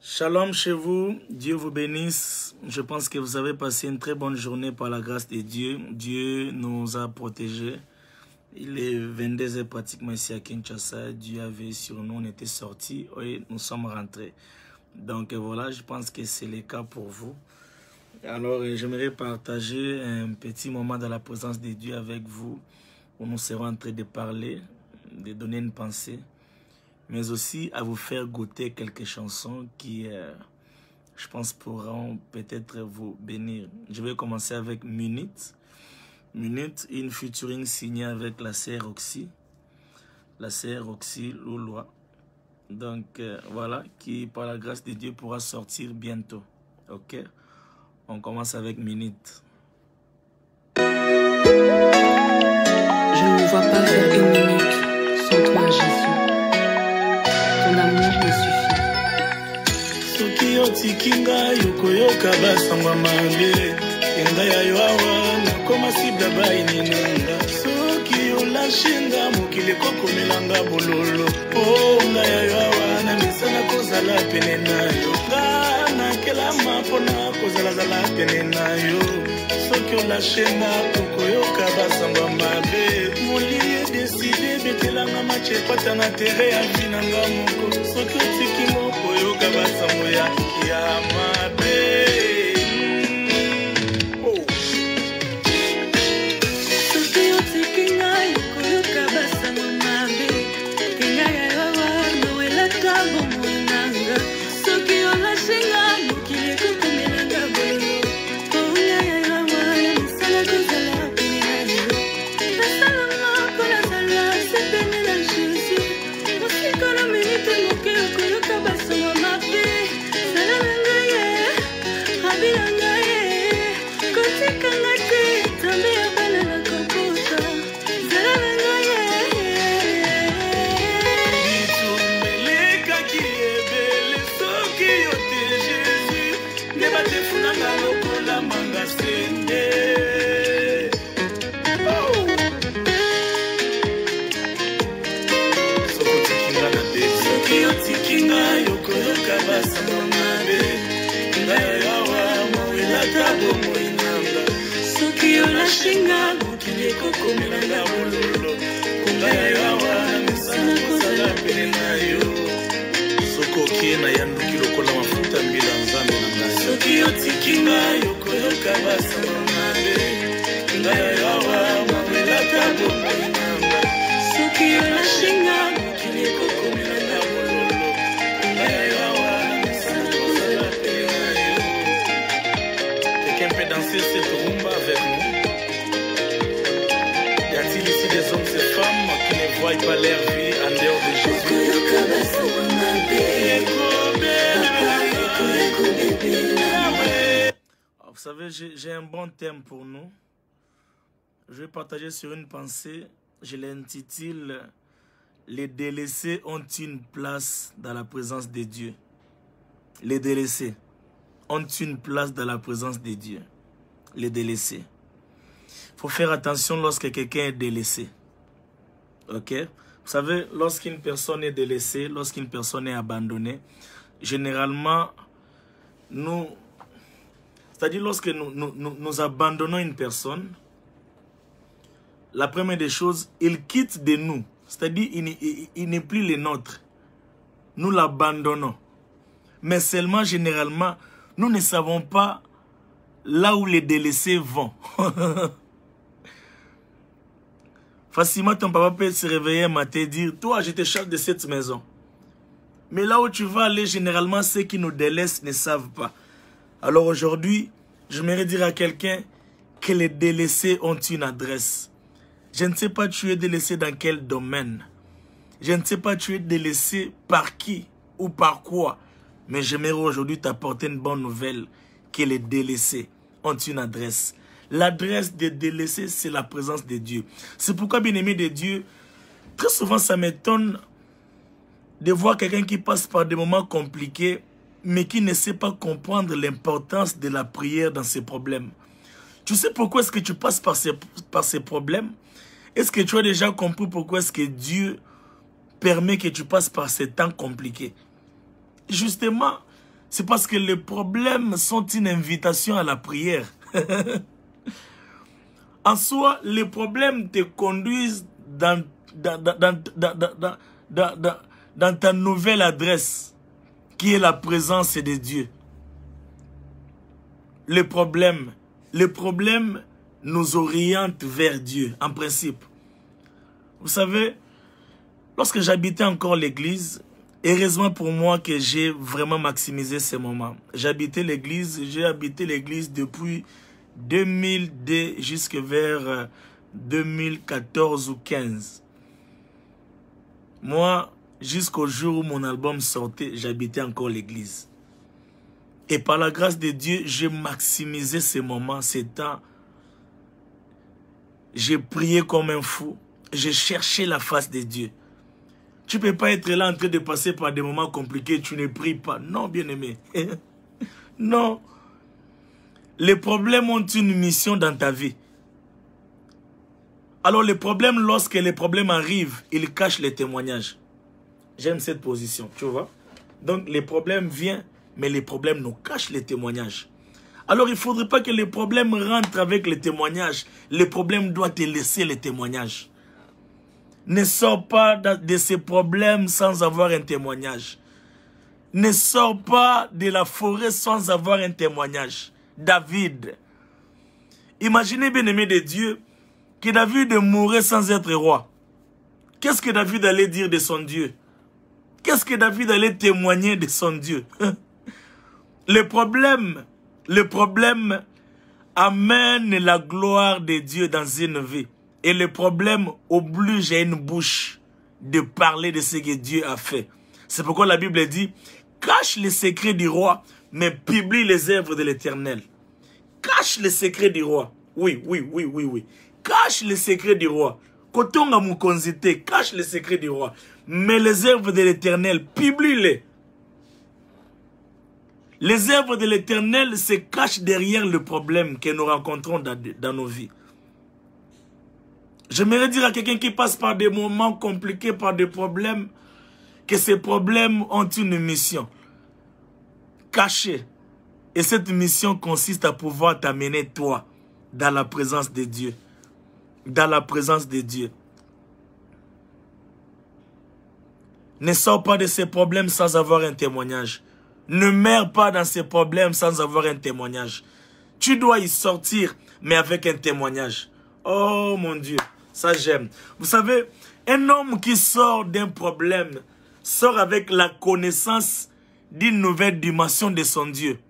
Shalom chez vous, Dieu vous bénisse. Je pense que vous avez passé une très bonne journée par la grâce de Dieu. Dieu nous a protégés. Il est 22h pratiquement ici à Kinshasa. Dieu avait sur nous, on était sortis et nous sommes rentrés. Donc voilà, je pense que c'est le cas pour vous. Alors j'aimerais partager un petit moment dans la présence de Dieu avec vous, où nous serons en train de parler, de donner une pensée, mais aussi à vous faire goûter quelques chansons qui, je pense, pourront peut-être vous bénir. Je vais commencer avec Minute. Minute, une featuring signée avec la sœur Roxy. La sœur Roxy Loulois. Donc, voilà, qui, par la grâce de Dieu, pourra sortir bientôt. Ok? On commence avec Minute. Je ne vois pas faire une minute sans toi, Jésus. Ton amour me suffit. Soki otikinga yokoyoka basangwa mabe enga ya yoawa nakoma sibla bayininanga soki olashinga mokili kokomelanga bololo onga ya yoawa na misana kozala pene nayo nga nakelama mpona kozalazala pene nayo soki olashinga kokoyoka basangwa mabe molie deside betelanga mache ekwata na tere ya vinanga moko soki otiki moko yoka basango ya mabe Soki otiki ngai koyoka basango mabe kenga ya yoawa nowelaka bomoi nanga soki olasinga mokili ekokomelanga bololo onga ya yoawa na misala kozala pene na yo nasala moko nazala se pene na Jésus mosikolo minite moke okoyoka basango mabe zala na ngai ye abi na ngai ye kotika ngai te tambe ya bana na kokota zala na ngai ye bitumelekaki ebele soki yo te Jésus nde batefunanga lokola manga sende soki otikinga yokoyoka basango mabe ngai yawa mowelaka bomoi nanga soki olashinga mokili ekokomelanga bololo konga yawa na misana kozala pene na yo soki okie na yanduki lokola mafuta mbila nzambe na ngai soki otikinga yokoyoka basango mabe ngai yawa mowelaka bomoi nanga soki olashinga mokili ekokomelanga bololo konga yawa na misana kozala pene na yo. Quelqu'un peut danser cette rumba avec nous? Y a-t-il ici des hommes et femmes qui ne voient pas leur vie en dehors de Jésus? koyoka basango mabe Vous savez, j'ai un bon thème pour nous. Je vais partager sur une pensée. Je l'intitule « Les délaissés ont une place dans la présence de Dieu ». Les délaissés ont une place dans la présence de Dieu. Les délaissés. Il faut faire attention lorsque quelqu'un est délaissé. Ok? Vous savez, lorsqu'une personne est délaissée, lorsqu'une personne est abandonnée, généralement, c'est-à-dire lorsque nous abandonnons une personne, la première des choses, il quitte de nous. C'est-à-dire, il n'est plus le nôtre. Nous l'abandonnons. Mais seulement, généralement, nous ne savons pas là où les délaissés vont. Facilement, ton papa peut se réveiller un matin et dire, toi, je te charge de cette maison. Mais là où tu vas aller, généralement, ceux qui nous délaissent ne savent pas. Alors aujourd'hui, j'aimerais dire à quelqu'un que les délaissés ont une adresse. Je ne sais pas tu es délaissé dans quel domaine. Je ne sais pas tu es délaissé par qui ou par quoi. Mais j'aimerais aujourd'hui t'apporter une bonne nouvelle, que les délaissés ont une adresse. L'adresse des délaissés, c'est la présence de Dieu. C'est pourquoi, bien-aimé de Dieu, très souvent ça m'étonne de voir quelqu'un qui passe par des moments compliqués, mais qui ne sait pas comprendre l'importance de la prière dans ses problèmes. Tu sais pourquoi est-ce que tu passes par ces problèmes? Est-ce que tu as déjà compris pourquoi est-ce que Dieu permet que tu passes par ces temps compliqués? Justement, C'est parce que les problèmes sont une invitation à la prière. En soi, les problèmes te conduisent dans ta nouvelle adresse, qui est la présence de Dieu. Les problèmes nous orientent vers Dieu, en principe. Vous savez, lorsque j'habitais encore l'église, heureusement pour moi que j'ai vraiment maximisé ces moments. J'ai habité l'église depuis 2002 jusque vers 2014 ou 15. Moi, jusqu'au jour où mon album sortait, j'habitais encore l'église. Et par la grâce de Dieu, j'ai maximisé ces moments, ces temps. J'ai prié comme un fou. J'ai cherché la face de Dieu. Tu ne peux pas être là en train de passer par des moments compliqués, tu ne pries pas. Non, bien-aimé. Non. Les problèmes ont une mission dans ta vie. Alors les problèmes, lorsque les problèmes arrivent, ils cachent les témoignages. J'aime cette position, tu vois. Donc les problèmes viennent, mais les problèmes nous cachent les témoignages. Alors il ne faudrait pas que les problèmes rentrent avec les témoignages. Les problèmes doivent te laisser les témoignages. Ne sors pas de ces problèmes sans avoir un témoignage. Ne sors pas de la forêt sans avoir un témoignage. David. Imaginez, bien-aimé de Dieu, que David mourait sans être roi. Qu'est-ce que David allait dire de son Dieu? Qu'est-ce que David allait témoigner de son Dieu? Le problème amène la gloire de Dieu dans une vie. Et le problème oblige à une bouche de parler de ce que Dieu a fait. C'est pourquoi la Bible dit, cache les secrets du roi, mais publie les œuvres de l'Éternel. Cache les secrets du roi. Oui. Cache les secrets du roi. Kotonga mukonzite, cache les secrets du roi. Mais les œuvres de l'Éternel, publie-les. Les œuvres de l'Éternel se cachent derrière le problème que nous rencontrons dans nos vies. J'aimerais dire à quelqu'un qui passe par des moments compliqués, par des problèmes, que ces problèmes ont une mission cachée. Et cette mission consiste à pouvoir t'amener, toi, dans la présence de Dieu. Dans la présence de Dieu. Ne sors pas de ces problèmes sans avoir un témoignage. Ne meurs pas dans ces problèmes sans avoir un témoignage. Tu dois y sortir, mais avec un témoignage. Oh mon Dieu, ça j'aime. Vous savez, un homme qui sort d'un problème sort avec la connaissance d'une nouvelle dimension de son Dieu.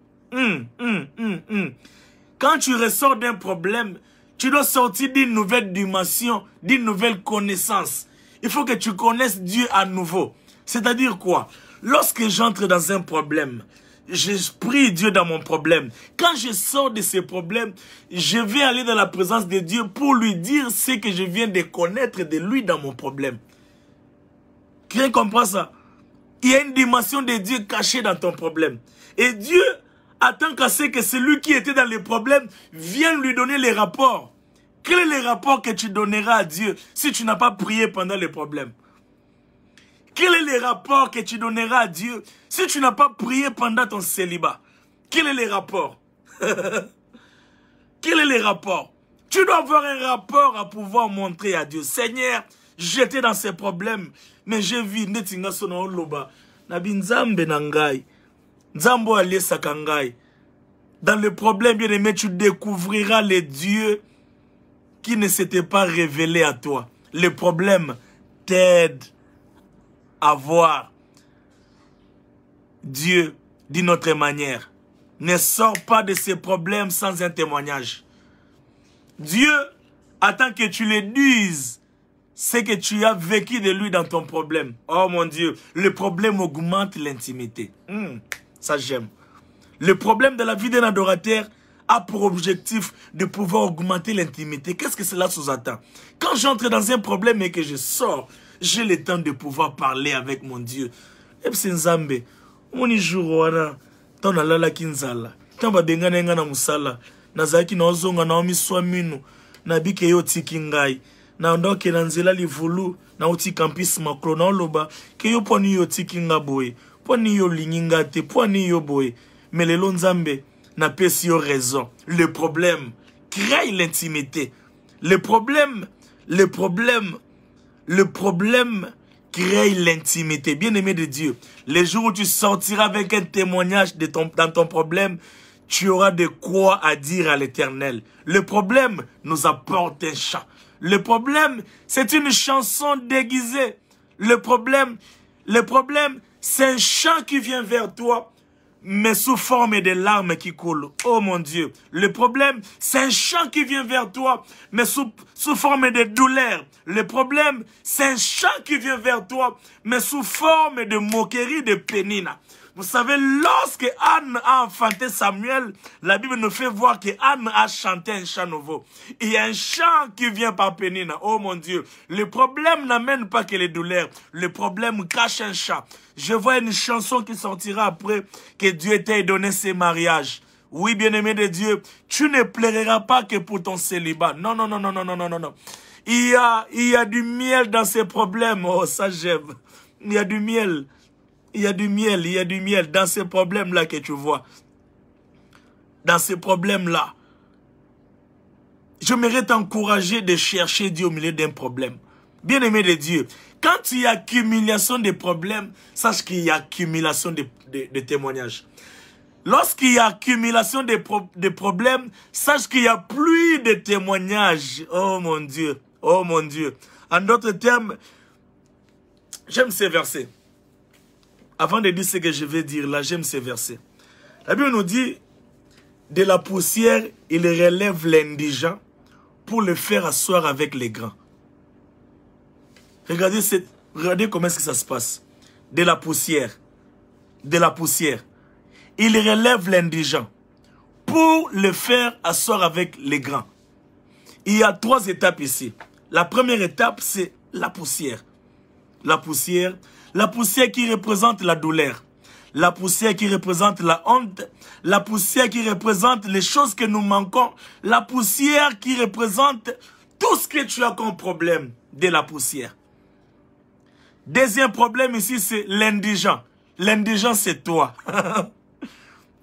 Quand tu ressors d'un problème, tu dois sortir d'une nouvelle dimension, d'une nouvelle connaissance. Il faut que tu connaisses Dieu à nouveau. C'est-à-dire quoi? Lorsque j'entre dans un problème, je prie Dieu dans mon problème. Quand je sors de ce problème, je vais aller dans la présence de Dieu pour lui dire ce que je viens de connaître de lui dans mon problème. Quelqu'un comprend ça? Il y a une dimension de Dieu cachée dans ton problème. Et Dieu attend qu'à ce que celui qui était dans les problèmes vienne lui donner les rapports. Quel est le rapport que tu donneras à Dieu si tu n'as pas prié pendant les problèmes? Quel est le rapport que tu donneras à Dieu si tu n'as pas prié pendant ton célibat? Quel est le rapport? Quel est le rapport? Tu dois avoir un rapport à pouvoir montrer à Dieu. Seigneur, j'étais dans ces problèmes, mais j'ai vu netinga sono loba. Nabi nzambe nangai. Nzambo alié sakangai. Dans le problème, bien aimé, tu découvriras les dieux qui ne s'étaient pas révélés à toi. Le problème t'aide à voir Dieu d'une autre manière. Ne sors pas de ces problèmes sans un témoignage. Dieu attend que tu lui dises ce que tu as vécu de lui dans ton problème. Oh mon Dieu, le problème augmente l'intimité. Ça j'aime. Le problème de la vie d'un adorateur a pour objectif de pouvoir augmenter l'intimité. Qu'est-ce que cela sous-entend? Quand j'entre dans un problème et que je sors, j'ai le temps de pouvoir parler avec mon Dieu. Et puis Nzambe, moni jour wana, ton alala kinzala, ton ba bengana nga na musala, nazaki na ozonga na omiswa minu, na bike yo tikingai, na ndoke na nzela livulu, na uti campus makro na oloba, ke yo poni yo tikinga boy. Poni yo lingingate, poni yo boy. Mais le lonzambe n'a pas si raison. Le problème crée l'intimité. Le problème crée l'intimité. Bien-aimé de Dieu, les jours où tu sortiras avec un témoignage dans ton problème, tu auras de quoi à dire à l'Éternel. Le problème nous apporte un chant. Le problème, c'est une chanson déguisée. Le problème, c'est un chant qui vient vers toi, mais sous forme de larmes qui coulent. Oh mon Dieu. Le problème, c'est un chant qui vient vers toi, mais sous forme de douleur. Le problème, c'est un chant qui vient vers toi, mais sous forme de moquerie, de pénina. Vous savez, lorsque Anne a enfanté Samuel, la Bible nous fait voir que Anne a chanté un chant nouveau. Il y a un chant qui vient par Pénina. Oh mon Dieu. Le problème n'amène pas que les douleurs. Le problème cache un chant. Je vois une chanson qui sortira après que Dieu t'ait donné ses mariages. Oui, bien-aimé de Dieu, tu ne pleureras pas que pour ton célibat. Non, non, non, non, non, non, non, non. Il y a du miel dans ces problèmes. Oh, ça j'aime. Il y a du miel. Il y a du miel dans ces problèmes-là que tu vois. Dans ces problèmes-là. J'aimerais t'encourager de chercher Dieu au milieu d'un problème. Bien-aimé de Dieu, quand il y a accumulation de problèmes, sache qu'il y a accumulation de témoignages. Lorsqu'il y a accumulation de problèmes, sache qu'il y a pluie de témoignages. Oh mon Dieu, oh mon Dieu. En d'autres termes, j'aime ces versets. Avant de dire ce que je vais dire là, j'aime ces versets. La Bible nous dit, de la poussière, il relève l'indigent pour le faire asseoir avec les grands. Regardez comment est-ce que ça se passe. De la poussière, il relève l'indigent pour le faire asseoir avec les grands. Il y a 3 étapes ici. La première étape, c'est la poussière. La poussière qui représente la douleur. La poussière qui représente la honte. La poussière qui représente les choses que nous manquons. La poussière qui représente tout ce que tu as comme problème de la poussière. Deuxième problème ici, c'est l'indigent. L'indigent, c'est toi.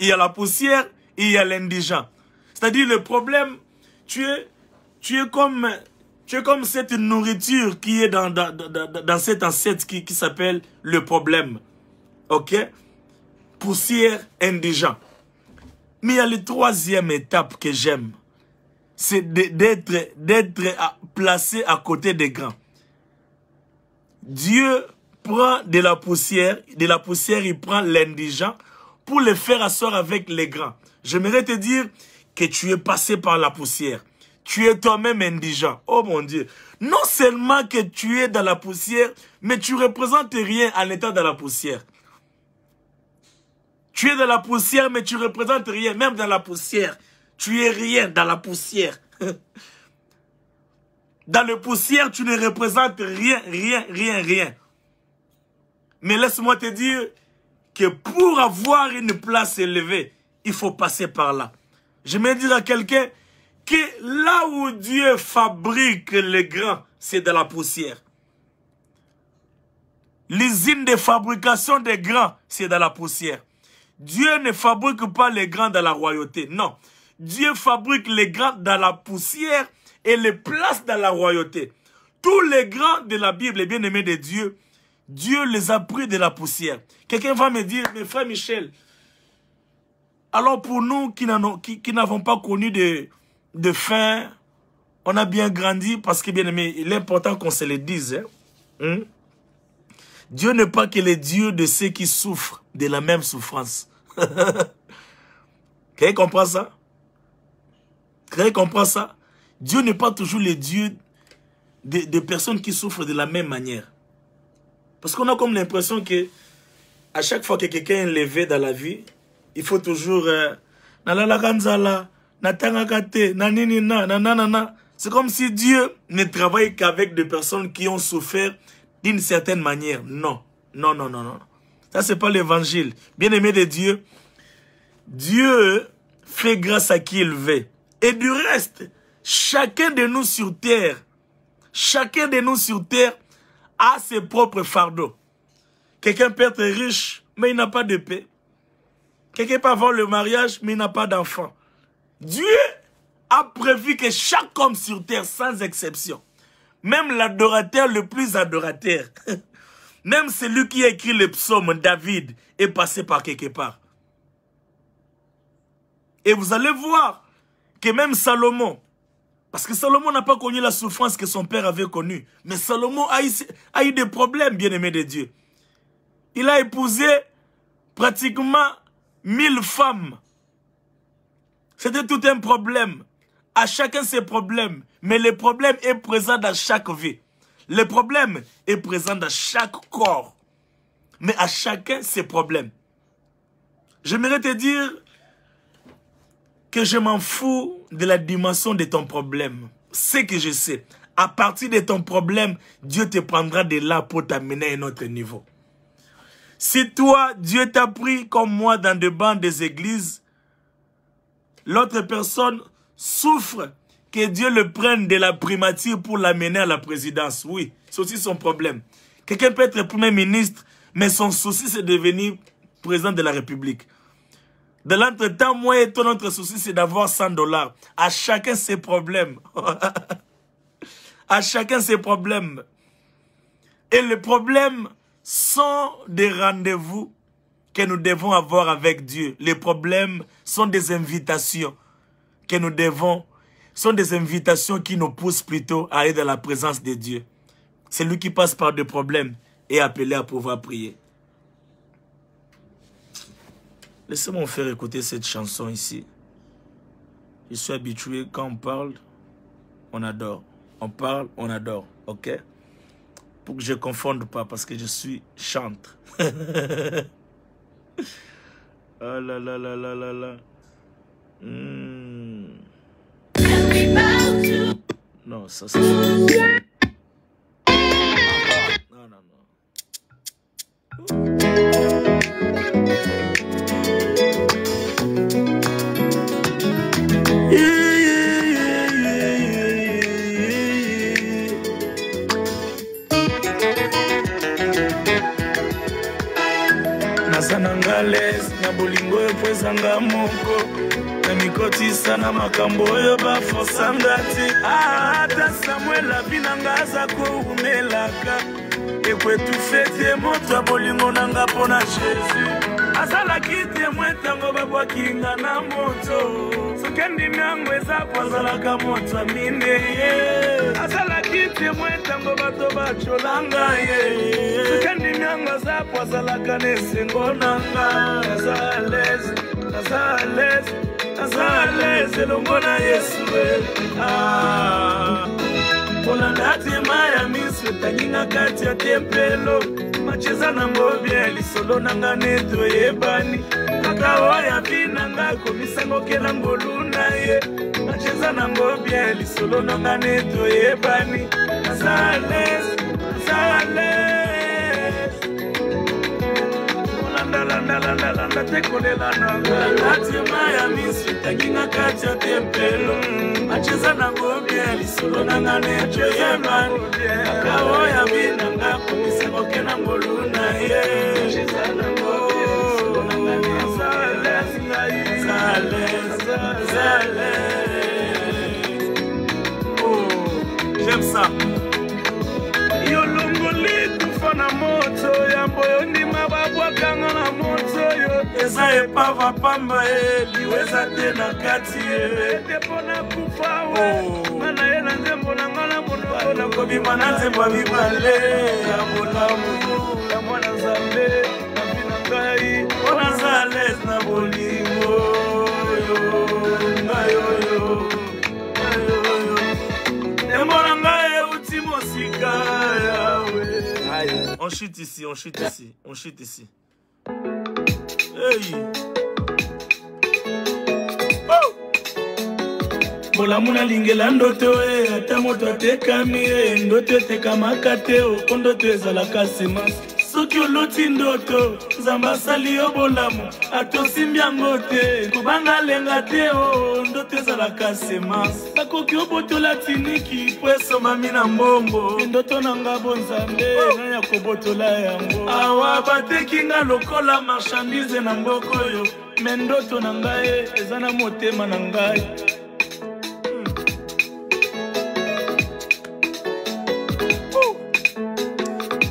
Il y a la poussière et il y a l'indigent. C'est-à-dire le problème, tu es comme cette nourriture qui est dans cette assiette qui s'appelle le problème. Ok? Poussière, indigent. Mais il y a la 3e étape que j'aime. C'est d'être placé à côté des grands. Dieu prend de la poussière, il prend l'indigent pour le faire asseoir avec les grands. J'aimerais te dire que tu es passé par la poussière. Tu es toi-même indigent. Oh mon Dieu. Non seulement que tu es dans la poussière, mais tu ne représentes rien en étant dans la poussière. Tu es dans la poussière, mais tu ne représentes rien. Même dans la poussière, tu es rien dans la poussière. Dans la poussière, tu ne représentes rien. Mais laisse-moi te dire que pour avoir une place élevée, il faut passer par là. Je vais dire à quelqu'un que là où Dieu fabrique les grands, c'est dans la poussière. L'usine de fabrication des grands, c'est dans la poussière. Dieu ne fabrique pas les grands dans la royauté. Non. Dieu fabrique les grands dans la poussière et les place dans la royauté. Tous les grands de la Bible, les bien-aimés de Dieu, Dieu les a pris de la poussière. Quelqu'un va me dire, mais frère Michel, alors pour nous qui n'avons pas connu de faim, on a bien grandi parce que, bien aimé, il est important qu'on se le dise. Hein? Dieu n'est pas que le Dieu de ceux qui souffrent de la même souffrance. Quelqu'un comprend ça? Quelqu'un comprend ça? Dieu n'est pas toujours le Dieu des personnes qui souffrent de la même manière. Parce qu'on a comme l'impression que à chaque fois que quelqu'un est levé dans la vie, il faut toujours c'est comme si Dieu ne travaille qu'avec des personnes qui ont souffert d'une certaine manière. Non. Non, non, non, non. Ça, c'est pas l'évangile. Bien-aimé de Dieu, Dieu fait grâce à qui il veut. Et du reste, chacun de nous sur terre a ses propres fardeaux. Quelqu'un peut être riche mais il n'a pas de paix. Quelqu'un peut avoir le mariage, mais il n'a pas d'enfant. Dieu a prévu que chaque homme sur terre, sans exception, même l'adorateur le plus adorateur, même celui qui a écrit le psaume, David, est passé par quelque part. Et vous allez voir que même Salomon, parce que Salomon n'a pas connu la souffrance que son père avait connue, mais Salomon a eu des problèmes, bien-aimé de Dieu. Il a épousé pratiquement 1000 femmes. C'était tout un problème. À chacun ses problèmes. Mais le problème est présent dans chaque vie. Le problème est présent dans chaque corps. Mais à chacun ses problèmes. J'aimerais te dire que je m'en fous de la dimension de ton problème. C'est que je sais. À partir de ton problème, Dieu te prendra de là pour t'amener à un autre niveau. Si toi, Dieu t'a pris comme moi dans des bancs des églises, l'autre personne souffre que Dieu le prenne de la primature pour l'amener à la présidence. Oui, c'est aussi son problème. Quelqu'un peut être premier ministre, mais son souci c'est de devenir président de la République. De l'entretemps, moi et toi, notre souci c'est d'avoir $100. À chacun ses problèmes. À chacun ses problèmes. Et les problèmes sont des rendez-vous que nous devons avoir avec Dieu. Les problèmes sont des invitations que nous devons, sont des invitations qui nous poussent plutôt à aller dans la présence de Dieu. C'est lui qui passe par des problèmes et appelé à pouvoir prier. Laissez-moi faire écouter cette chanson ici. Je suis habitué, quand on parle, on adore. On parle, on adore. Ok? Pour que je ne confonde pas, parce que je suis chantre. Oh là là là là là là. Non, ça c'est... Non, non, non. Nasanangales, na bolingo ekwezanga moko. Na mikotisa na makambo oyo bafosanga te. Ata Samuel abinanga aza koumelaka. Ekwetufe te moto bolingo nanga pona Jésus. Azalaki te mwetango babwakinga na moto. Sokendi miango eza kwazalaka moto amine. Azalaki te mwetango bato bacholanga ye. Sokendi miango eza kwazalaka nesengo nanga. Azalez, azalez, azalez elongo na Yesu. Olanda tema ya miso taninga kati ya tempelo. Macheza na ngobie lisolo nanga neto yebani. Akawa ya binanga komisango kela ngoluna ye. Macheza na ngobie lisolo nanga neto yebani. Azales, azales. Olanda landa landa landa tekolela nanga. Olanda tema ya miso taninga kati ya tempelo. Macheza na ngobie lisolo nanga neto yebani. Akawa ya binanga komisango kela ngoluna ye. Macheza na ngobie lisolo nanga neto oh, j'aime ça. Yolongoli kufana moto yambo yondima babwakanga na moto yo. Eza epava pamba liweza tena kati tepona kufa o. Mana yena nzembo na ngala monoko na kobima na nzembo bibale. Ya bolamu ya mwana Nzambe na binangai. Ona zales na bolingo. On chute ici, on chute ici, on chute ici. Hey. Oh. Bolamuna lingela ndoto ata moto atekami ndoto tekamaka te okondo te ezalaka semence. soki oloti ndoto nzambe asali yo bolamu atosimbi yango te kobanga lenga te o ndoto ezalaka sema bakoki obotola tiniki po esomami na mbongo ndoto na nga bonzambe naya kobotola yango awa bateki nga lokola marchandise na mboko yo me ndoto na ngai eza na motema na ngai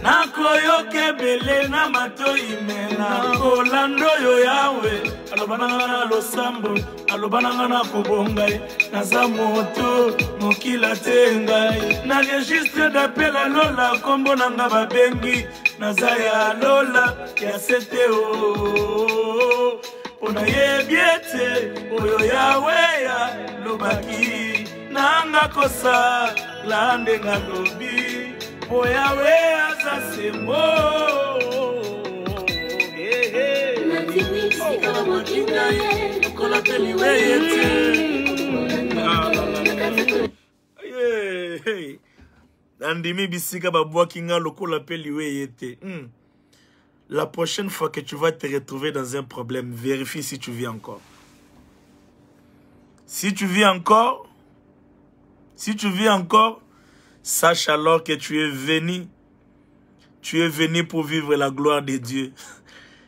nakoyoke bele na matoi mena kolando yo yawe alobananga na losambo alobananga na kobongai naza moto mokila te ngai na registre d'appel alola kombo nanga babengi naza ya lola ya sete o pona yebi ete oyo yawe ya lobaki nanga kosa lande nga lobi Oyawe azasembo Natini sika wakinga ye Nukola teliwe yete Andimi bisika babwa kinga lokola teliwe yete La prochaine fois que tu vas te retrouver dans un problème, vérifie si tu vis encore. Si tu vis encore, sache alors que tu es venu pour vivre la gloire de Dieu.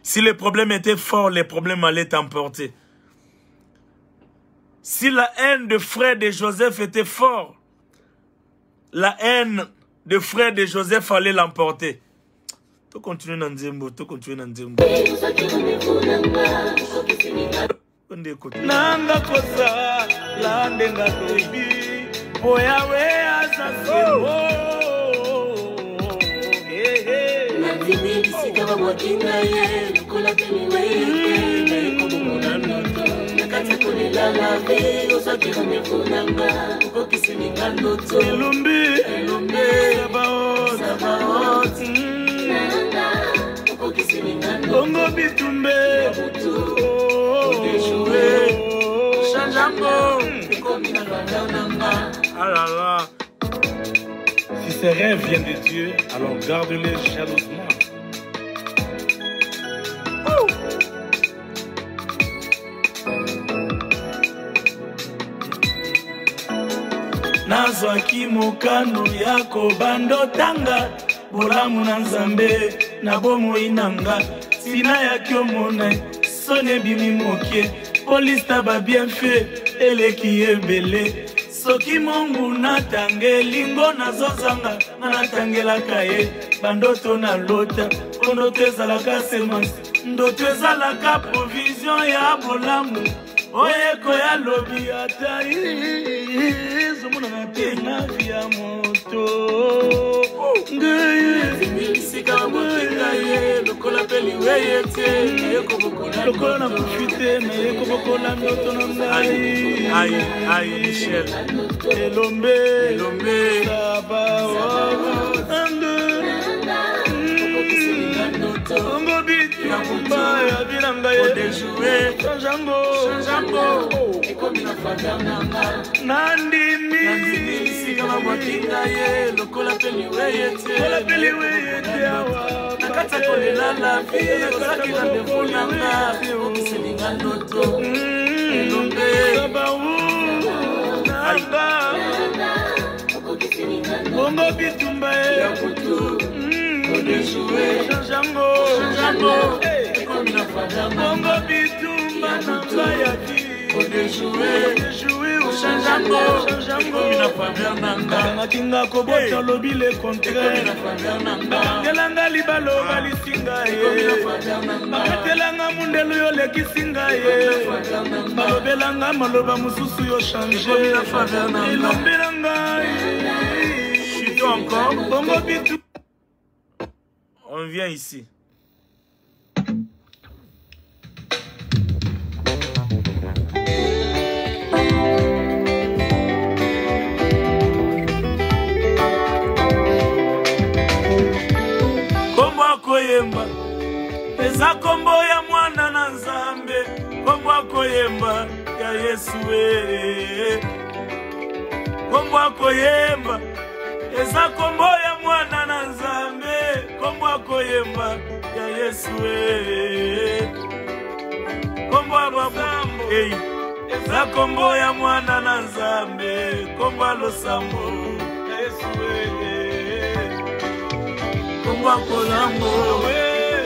Si le problème était fort, les problèmes allaient t'emporter. Si la haine de frère de Joseph était fort, la haine de frère de Joseph allait l'emporter. Tu continues dans Nzembo, Nanga kosa, la ndenga tobi. Oyawe azasembo Natini bisika wakinga ye Nukola teliwe yete Kobumola noto Nakata kolela lave Osaki kamefunanga Ukokisininga noto Elombe Sabaot Nanga Ukokisininga noto Kongo bitumbe Odejoué Chanjambo Ah là là. Si ces rêves viennent de Dieu, alors garde-les jalousement. Nazwaki mokano yako bando tanga bolamu na nzambe na bomoi nanga sina yaki omona sone bimi mokie polista ba bien fait eleki ebele soki mongu natangeli ngo nazozanga natangelaka ye bandoto na lota ndoto ezalaka semence ndoto ezalaka provision ya bolamu oyeko ya lobi ata ezomona te na via moto sika wakinga ye lokola teliwe yete lokola na profite na ye kobokola ndoto na ngai ai Michel elombe Sabaot Kongo bitu ya binanga ye Odejoué Chanjambo Nandimi sika wakinga ye lokola teliwe yete awa nakata kolela la vie kozaki na ndefu nanga okisininga ndoto elombe Kongo bitumba ya kutu Odejoué Chanjambo Kongo bitumba na mbaya vi Odejoué Chanjambo Nakinga kobota lobi le contraire Bakangelanga libalo balisinga ye Bakatelanga mundelu yo lekisinga ye Balobelanga maloba mususu yo change Ilombelanga Chito encore Bongo bitu On vient ici. Koyemba eza kombo ya mwana na nzambe kombo koyemba ya Yesu kombo koyemba eza kombo ya mwana na nzambe kombo koyemba ya Yesu kombo basambo eza kombo ya mwana na Nzambe kombo losambo ya Yesu kombo kolambo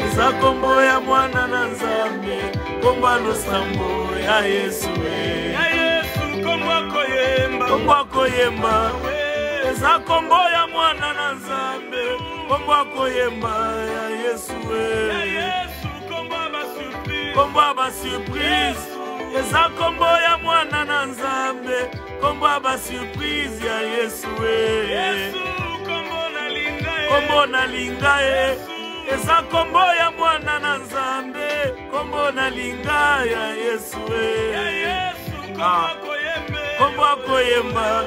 eza kombo ya mwana na Nzambe kombo losambo ya Yesu kombo koyemba eza kombo ya mwana na Nzambe kombo koyemba ya Yesu kombo ba surprise eza kombo ya mwana na Nzambe kombo ba surprise ya Yesu kombo na linga eza kombo ya mwana na Nzambe kombo na linga ya Yesu kombo koyemba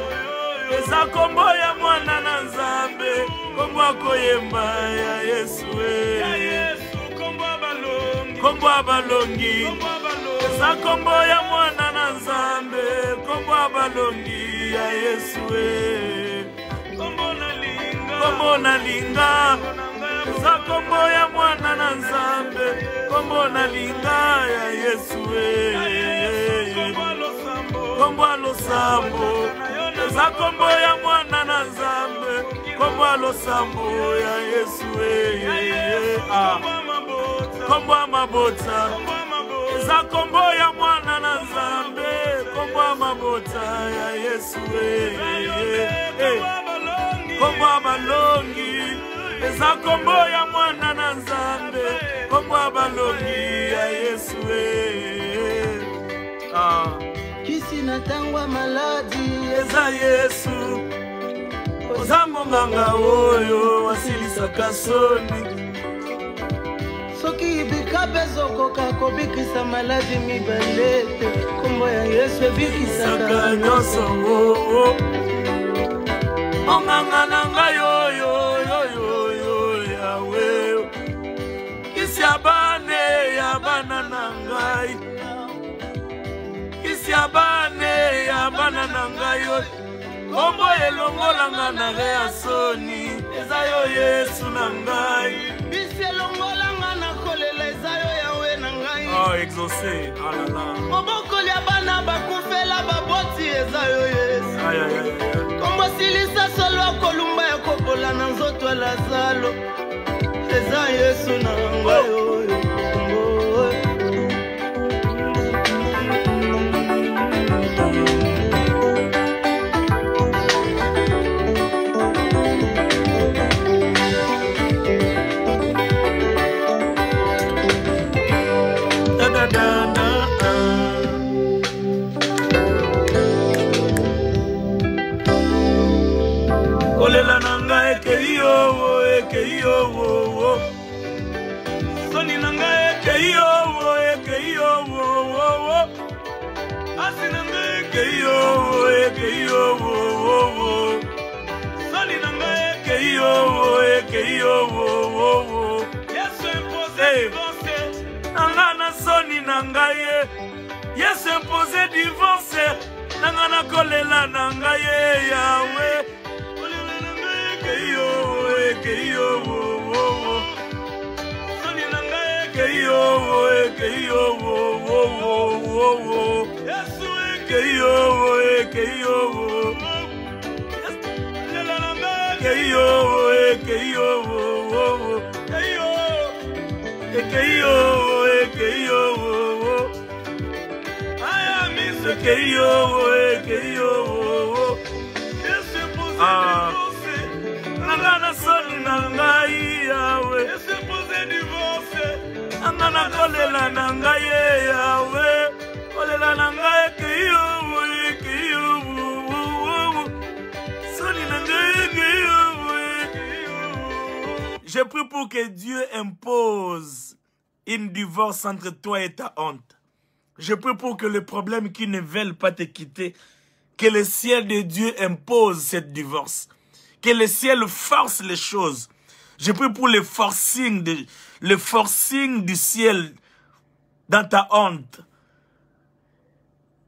eza kombo ya mwana na Nzambe kombo koyemba ya Yesu kombo balongi eza kombo ya mwana na Nzambe kombo balongi ya Yesu kombo na linga eza kombo ya mwana na Nzambe kombo na linga ya Yesu kombo losambo eza kombo ya mwana na Nzambe kombo losambo ya Yesu kombo mabota eza kombo ya mwana na Nzambe kombo mabota ya Yesu kombo balongi eza kombo ya mwana na Nzambe kombo balongi ya Yesu kisi na tangwa maladi eza Yesu oza monganga oyo wasilisaka soni soki ibika zokoka kobikisa maladi mibale kombo ya Yesu ebikisaka nyonso onganga na ngai oyo Yawe kisi ya bana na ngai kisi ya bana na ngai oyo kombo elongolanga na reasoni eza yo Yesu na ngai bisi elongolanga na kolela eza yo Yawe na ngai exaucé alala mobokoli ya bana bakufela baboti eza yo Yesu kombo silisa solo akolumba ya kobola na nzoto ya Lazaro eza Yesu na ngai oyo kolela na ngai ekeyo soni na ngai ekeyo asi na ngai ekeyo soni na ngai ekeyo Yesu impose divorce nanga na soni na ngai Yesu impose divorce nanga na kolela na ngai Yawe nanga na soni na ngai Yawe nanga na kolela na ngai Yawe kolela na ngai soni na ngai je prie pour que Dieu impose une divorce entre toi et ta honte. Je prie pour que les problèmes qui ne veulent pas te quitter, que le ciel de Dieu impose cette divorce. Que le ciel force les choses. Je prie pour le forcing du ciel dans ta honte.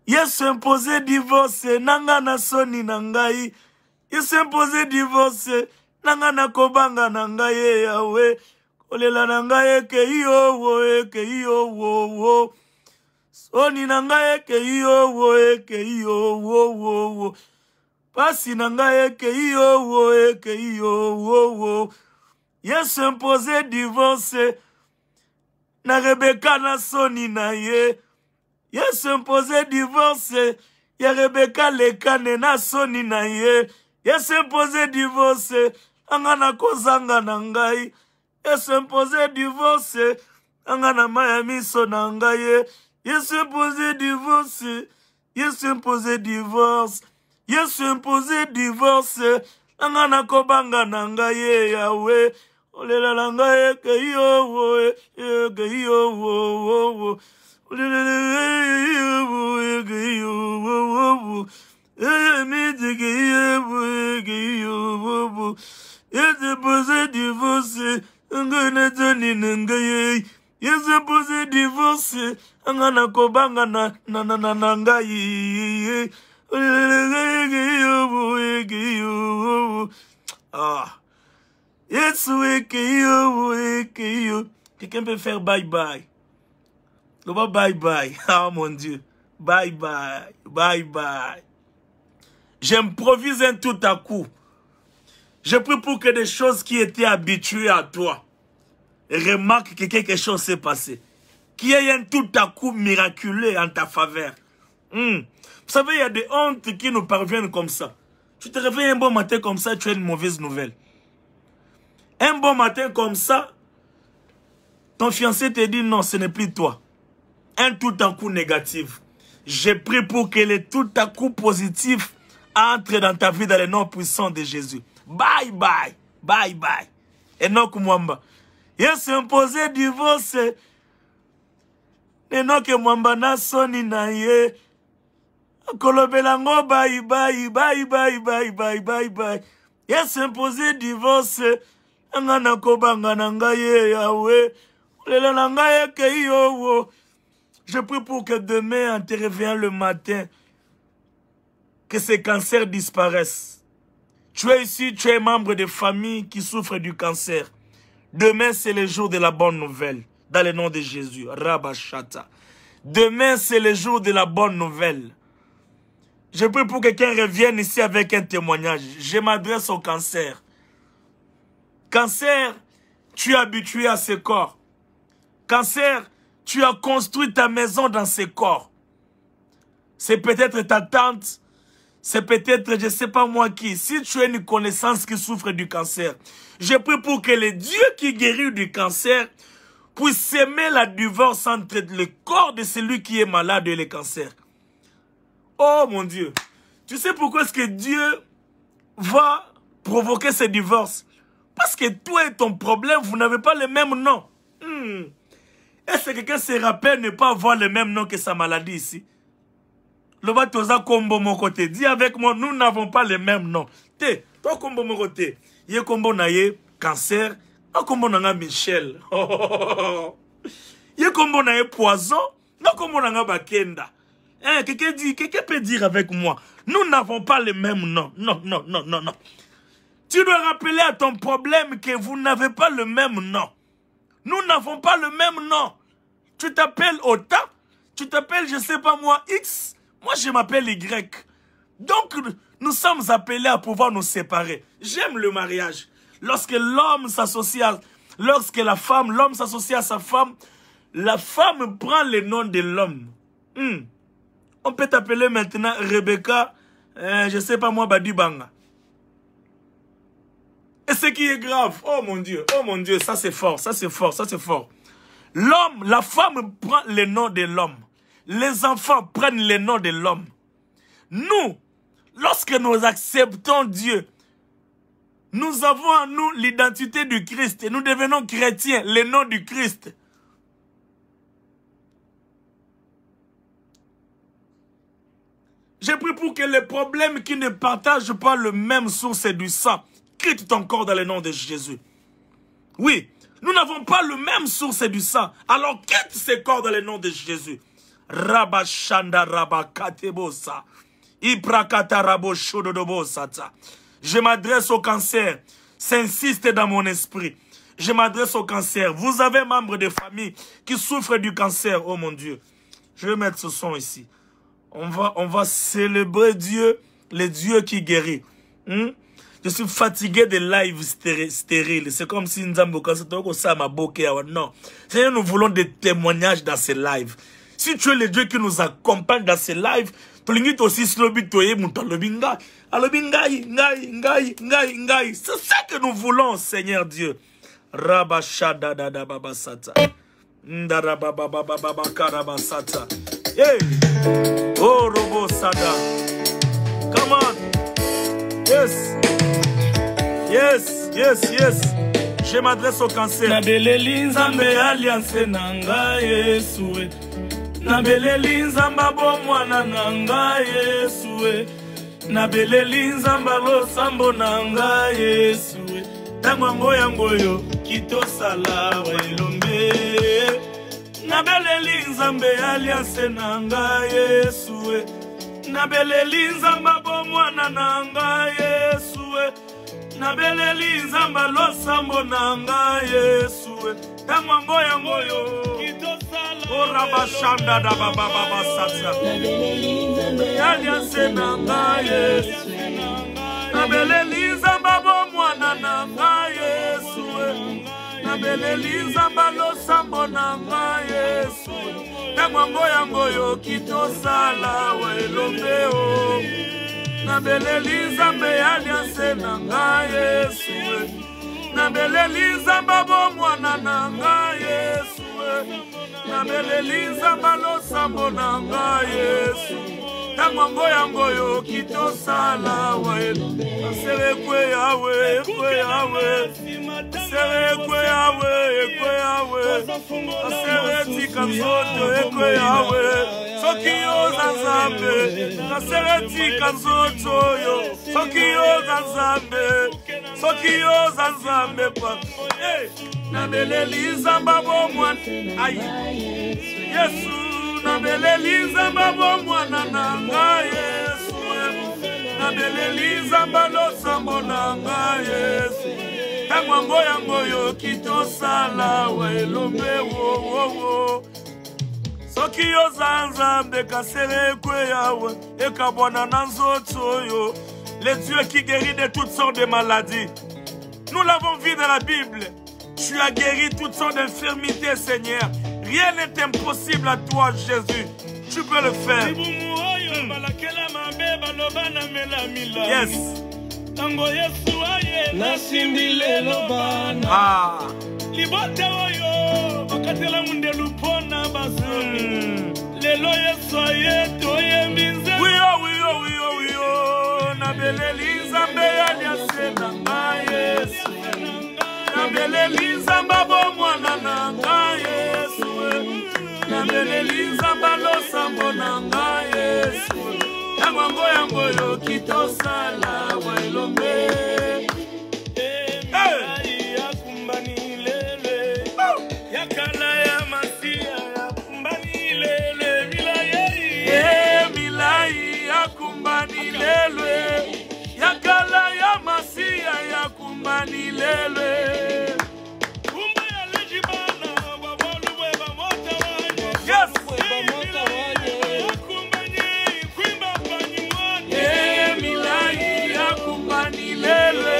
Yesu imposé divorce, nanga na soni nangai. Yesu imposé divorce, nanga nakobanga na ngai Yawe kolela na ngai ekeyo wo soni na ngai ekeyo wo pasi na ngai ekeyo wo Yesu imposé divorce na Rebecca na soni na ye Yesu imposé divorce ya Rebecca lekane na soni na ye Yesu imposé divorce anga na kozanga na ngai Yesu imposé divorce anga na maya miso na ngai Yesu imposé divorce Yesu imposé divorce Yesu imposé divorce anga na kobanga na ngai Yawe olela na ngai keyo wo Yesu posé divorce anga na toni ngai Yesu posé divorce anga na kobanga na ngai Yesu ekeyo quelqu'un peut faire bye bye bye bye oh mon Dieu bye bye j'improvise un tout à coup. Je prie pour que des choses qui étaient habituées à toi remarquent que quelque chose s'est passé. Qu'il y ait un tout à coup miraculeux en ta faveur. Vous savez, il y a des hontes qui nous parviennent comme ça. Tu te réveilles un bon matin comme ça, tu as une mauvaise nouvelle. Un bon matin comme ça, ton fiancé te dit non, ce n'est plus toi. Un tout à coup négatif. Je prie pour que les tout à coup positifs entrent dans ta vie dans le nom puissant de Jésus. Bye bye. Enoch Mwamba. Yesu imposé divorce. Enoch Mwamba na soni na ye. Kolobelango bye. Yesu imposé divorce. Angana kobanga na ngai Yawe. Olela na ngai keyo wo. Je prie pour que demain, en te réveillant le matin, que ces cancers disparaissent. Tu es ici, tu es membre de famille qui souffre du cancer. Demain, c'est le jour de la bonne nouvelle. Dans le nom de Jésus. Rabashata. Demain, c'est le jour de la bonne nouvelle. Je prie pour que quelqu'un revienne ici avec un témoignage. Je m'adresse au cancer. Cancer, tu es habitué à ce corps. Cancer, tu as construit ta maison dans ce corps. C'est peut-être ta tante. C'est peut-être, je ne sais pas moi qui. Si tu as une connaissance qui souffre du cancer, je prie pour que le Dieu qui guérit du cancer puisse s'aimer la divorce entre le corps de celui qui est malade et le cancer. Oh mon Dieu. Tu sais pourquoi est-ce que Dieu va provoquer ce divorce? Parce que toi et ton problème, vous n'avez pas le même nom. Est-ce que quelqu'un se rappelle ne pas avoir le même nom que sa maladie ici? Le batoza kombo mon côté. Dis avec moi, nous n'avons pas le même nom. Te, toi kombo mon côté. Yé kombo na ye cancer, non kombo na nga Michel. Yé kombo na ye poison, non kombo na nga Bakenda. Quelqu'un peut dire avec moi, nous n'avons pas le même nom. Non. Tu dois rappeler à ton problème que vous n'avez pas le même nom. Nous n'avons pas le même nom. Tu t'appelles Ota, tu t'appelles, je ne sais pas moi, X. Moi, je m'appelle Y. Donc, nous sommes appelés à pouvoir nous séparer. J'aime le mariage. Lorsque l'homme s'associe à... Lorsque l'homme s'associe à sa femme, la femme prend le nom de l'homme. On peut t'appeler maintenant Rebecca, je ne sais pas moi, Badibanga. Et ce qui est grave, oh mon Dieu, ça c'est fort. L'homme, la femme prend le nom de l'homme. Les enfants prennent le nom de l'homme. Nous, lorsque nous acceptons Dieu, nous avons en nous l'identité du Christ et nous devenons chrétiens, le nom du Christ. Je prie pour que les problèmes qui ne partagent pas le même source du sang quitte ton corps dans le nom de Jésus. Oui, nous n'avons pas le même source du sang. Alors quitte ce corps dans le nom de Jésus. Rabashanda rabakatebosa. Iprakata rabo shododobosata. Je m'adresse au cancer. s'insiste dans mon esprit. Je m'adresse au cancer. Vous avez membres de famille qui souffrent du cancer. Oh mon Dieu. Je vais mettre ce son ici. On va célébrer Dieu, le Dieu qui guérit. Je suis fatigué des lives stériles. C'est comme si Nzambo non. Seigneur, nous voulons des témoignages dans ces lives. Si tu es le Dieu qui nous accompagne dans ces lives, c'est ça que nous voulons, Seigneur Dieu. Rabashada da babasata. Ndarababababa karabasata. Hey! Oh, Robo Sada. Come on. Yes. Yes, yes, yes. Je m'adresse au cancer. Nabeleli nzambe alliance nanga Yesue. Nabeleli nzamba bomwana nanga Yesue. Nabeleli nzamba losambo nanga Yesue. Tango ngoyo kitosala wa elombe. Nabeleli nzambe alliance nanga Yesue. Nabeleli nzamba bomwana nanga Yesue. Nabeleli nzamba losambo nanga Yesue. Tango ngoyo kitosala. Ora bashanda da baba satsa. Nabeleli nzambe alliance nanga Yesue. Nabeleli nzamba bomwana nanga Yesue. Nabeleli nzamba losambo nanga Yesue. Tango ngoyo kitosala wa elombeo. Nabeleli nzambe alliance nanga Yesue. Nabeleli nzamba bomwana nanga Yesue. Nabeleli nzamba losambo nanga Yesue. Tango ngoyo kitosala wa elombeo. Sere kwe yawe. Sere kwe yawe. Sere tika nzoto ekwe yawe. Soki yoza nzambe. Sere tika nzoto yo. Soki yoza nzambe pa. Nabeleli nzamba bomwana. Ayi. Yesu. Nabeleli nzamba bomwana nanga Yesu. Nabeleli nzamba losambo nanga Yesu. Tango ngoyo kitosala wa elombe wo. Soki yoza nzambe kasere kwe yawe. Ekabwana na nzoto yo. Le Dieu qui guérit de toutes sortes de maladies. Nous l'avons vu dans la Bible. Tu as guéri toutes sortes d'infirmités, Seigneur. Rien n'est impossible à toi, Jésus. Tu peux le faire. Yes. Ah. Oui. Nabeleli nzambe alliance nanga Yesu. Nabeleli nzamba bomwana nanga Yesu. Nabeleli nzamba losambo nanga Yesu. Tango ngoyo kitosala wa elombe. Yakala ya masia yakumbani lele milai. Milai yakumbani lele. Yakala ya masia yakumbani lele. Kumba ya lejibana wabolu weba mota wanye. Yes. Yakumbani kwimba banyi mwane. Milai yakumbani lele.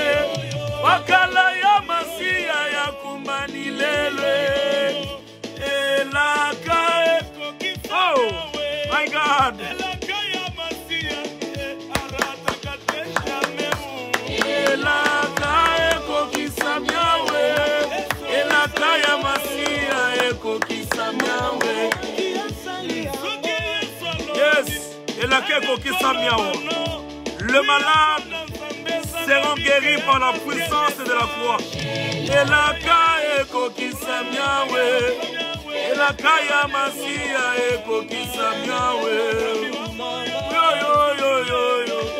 Wakala ya masia yakumbani lele. Oh my God. Le malade seront guéris par la puissance de la croix. Et la kaeko kisamiawe. Et la kaya masia eko kisamiawe. Yo.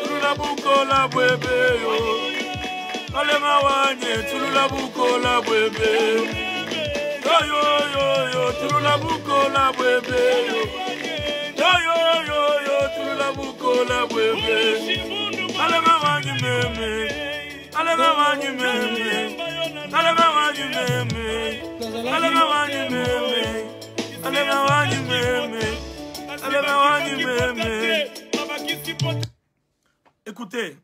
Tulula buko la bwebe yo. Ale mawanye tulula buko la bwebe. Yo. Tulula buko la bwebe yo. Yo. Tulula buko la bwebe. Ale mawanye meme. Écoutez,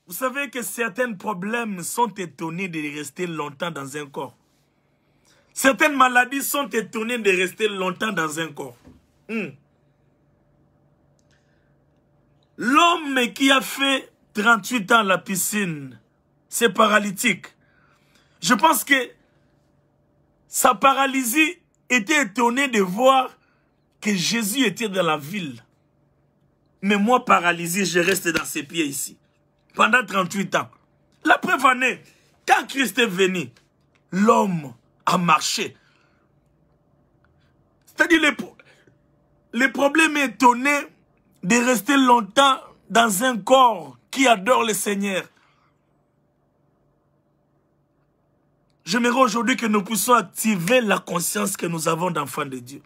vous savez que certains problèmes sont étonnés de rester longtemps dans un corps. Certaines maladies sont étonnées de rester longtemps dans un corps. L'homme qui a fait 38 ans à la piscine, c'est paralytique. Je pense que sa paralysie était étonnée de voir que Jésus était dans la ville. Mais moi, paralysé, je reste dans ses pieds ici. Pendant 38 ans. La preuve en est, quand Christ est venu, l'homme a marché. C'est-à-dire, le problème est étonné de rester longtemps dans un corps qui adore le Seigneur. J'aimerais aujourd'hui que nous puissions activer la conscience que nous avons d'enfants de Dieu.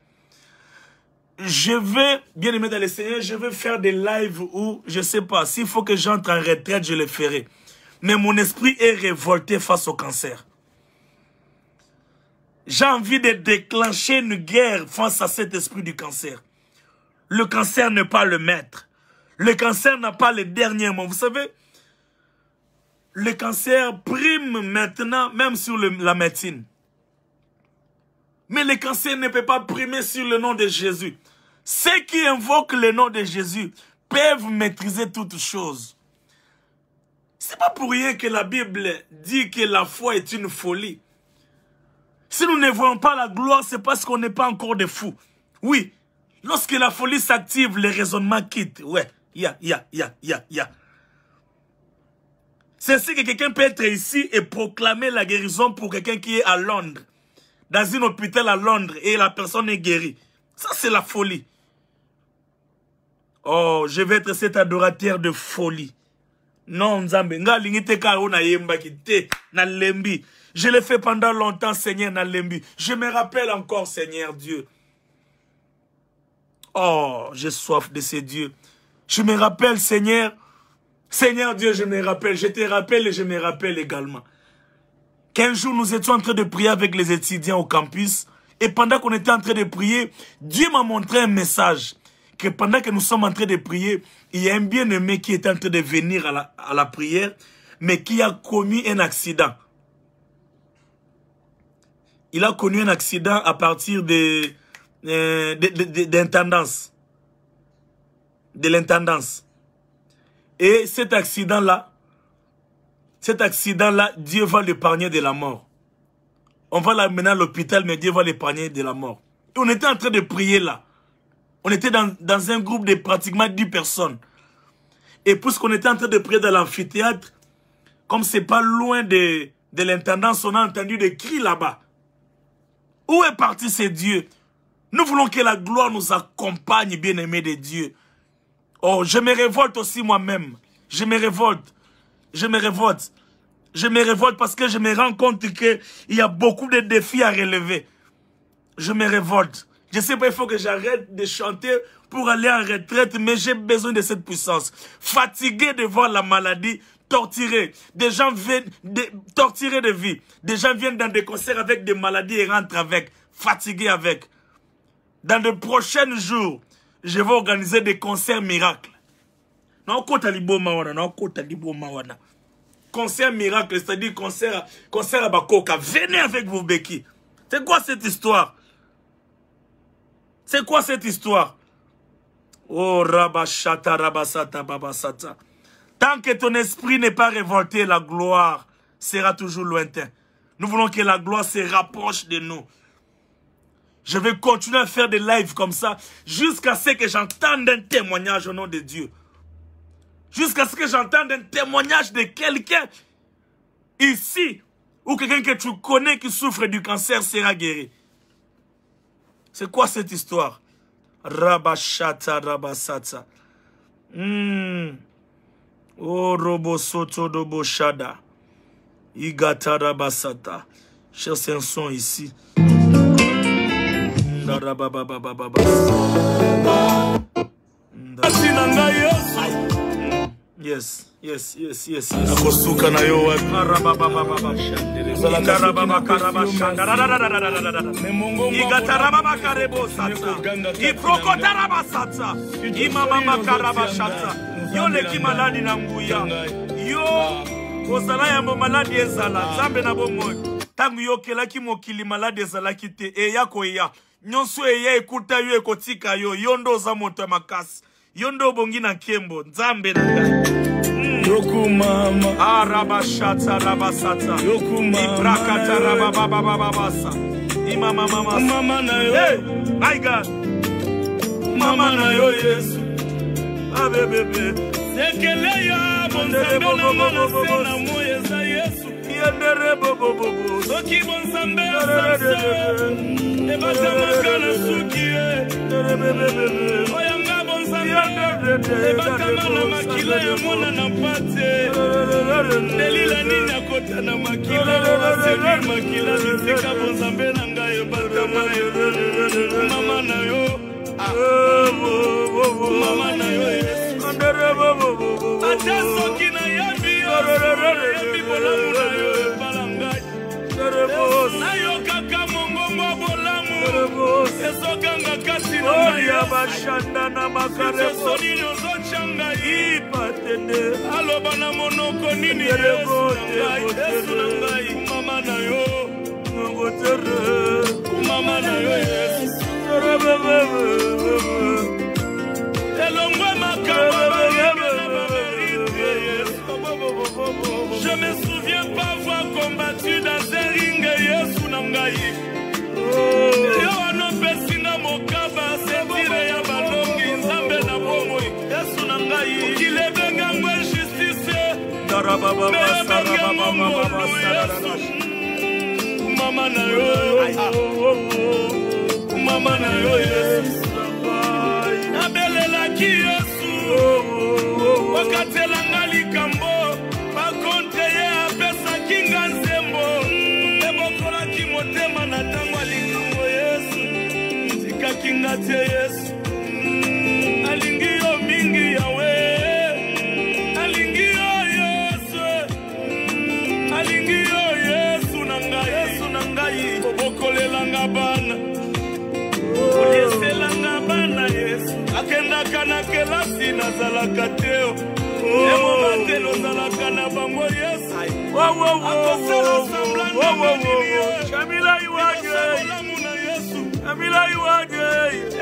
Je vais, bien aimé dans le Seigneur, je vais faire des lives où, je ne sais pas, s'il faut que j'entre en retraite, je le ferai. Mais mon esprit est révolté face au cancer. J'ai envie de déclencher une guerre face à cet esprit du cancer. Le cancer n'est pas le maître. Le cancer n'a pas le dernier mot. Vous savez, le cancer prime maintenant même sur la médecine. Mais le cancer ne peut pas primer sur le nom de Jésus. Ceux qui invoquent le nom de Jésus peuvent maîtriser toutes choses. C'est pas pour rien que la Bible dit que la foi est une folie. Si nous ne voyons pas la gloire, c'est parce qu'on n'est pas encore des fous. Oui, lorsque la folie s'active, les raisonnements quittent. Ouais, ya. C'est ainsi que quelqu'un peut être ici et proclamer la guérison pour quelqu'un qui est à Londres. Dans un hôpital à Londres et la personne est guérie. Ça, c'est la folie. Oh, je vais être cet adorateur de folie. Non, Nzambe. Je l'ai fait pendant longtemps, Seigneur Nalembi. Je me rappelle encore, Seigneur Dieu. Oh, j'ai soif de ces dieux. Je me rappelle, Seigneur. Seigneur Dieu, je me rappelle. Je te rappelle et je me rappelle également. Qu'un jour, nous étions en train de prier avec les étudiants au campus. Et pendant qu'on était en train de prier, Dieu m'a montré un message. Que pendant que nous sommes en train de prier, il y a un bien-aimé qui est en train de venir à la prière, mais qui a commis un accident. Il a connu un accident à partir de l'intendance. Et cet accident-là, Dieu va l'épargner de la mort. On va l'amener à l'hôpital, mais Dieu va l'épargner de la mort. Et on était en train de prier là. On était dans un groupe de pratiquement 10 personnes. Et puisqu'on était en train de prier dans l'amphithéâtre, comme c'est pas loin de l'intendance, on a entendu des cris là-bas. Où est parti ce Dieu? Nous voulons que la gloire nous accompagne, bien-aimés de Dieu. Oh, je me révolte aussi moi-même. Je me révolte. Je me révolte. Je me révolte parce que je me rends compte qu'il y a beaucoup de défis à relever. Je me révolte. Je sais pas, il faut que j'arrête de chanter pour aller en retraite, mais j'ai besoin de cette puissance. Fatigué de voir la maladie, torturé. Des gens viennent torturés de vie. Des gens viennent dans des concerts avec des maladies et rentrent avec. Fatigués avec. Dans de prochains jours, je vais organiser des concerts miracles. Concert miracle, c'est-à-dire concert à Bakoka. Venez avec vos béquilles. C'est quoi cette histoire? C'est quoi cette histoire? Oh, Rabashata, Rabasata, Babasata. Tant que ton esprit n'est pas révolté, la gloire sera toujours lointaine. Nous voulons que la gloire se rapproche de nous. Je vais continuer à faire des lives comme ça jusqu'à ce que j'entende un témoignage au nom de Dieu. Jusqu'à ce que j'entende un témoignage de quelqu'un ici ou quelqu'un que tu connais qui souffre du cancer sera guéri. C'est quoi cette histoire? Rabashata, Rabasata. Oh, Robosoto, Doboshada. Igata, Rabasata. Cherchez un son ici. Yes. Nakosuka na yo wapi. Yo leki maladi na nguya. Yo kozala yambo maladi ezala. Nzambe na bomoi. Tangu yo kelaki mokili maladi ezala kite. Eya koya. Nyonso eya ekuta yo ekotika yo. Yondo za moto ya makasi. Yondo bongi na kembo. Nzambe na ngai. Yoku mama. Arabashata rabasata. Yoku mama. Ibrakata rabababababasa. Imama mama. Mama na yo. Hey, my God. Mama na yo Yesu. Abebebe. Sekele ya bonzambe na mana sena moyeza Yesu. Yendere bobobobo. Soki bonzambe asase. Ebatama kana sukie. Oyanga bonzambe. Ebatama na makila ya mona na pate. Nelila nina kota na makila. Sebi makila nisika bonzambe na ngayo batama yo. Mama na yo. Mama na yo Yesu. Ataso kina yambi yambi bolamu na yo balangai. Na yo kaka mongongo bolamu. Eso ganga kasi na ya bashanda na makare. Eso nino zochanga ipatende. Aloba na monoko nini Yesu nangai. Mama na yo. Mama na yo Yesu. Je me souviens pas avoir combattu dans un ring Yesu nangai. Yo ano pesinga mokaba sentire ya balongi nzambe na bomoi Yesu nangai. Kile benga ngwe justice. Darababa sarababa sarababa. Mama na yo. Mama na yo Yesu. Nabelela ki Yesu. Wakatela ngali kambo. Bakonte ye apesa kinga nzembo. Ebokola ki motema na tango alingo Yesu. Sika kinga te Yesu. Alingi yo mingi yawe. Alingi yo Yesu. Alingi yo Yesu nangai. Yesu nangai. Obokolela ngabana. Olieselanga bana Yesu. Akenda kana kelasi na zalaka teo. Emo matelo zalaka na bango Yesu. Akosela samblanga monini. Shamila iwaje. Shamila iwaje.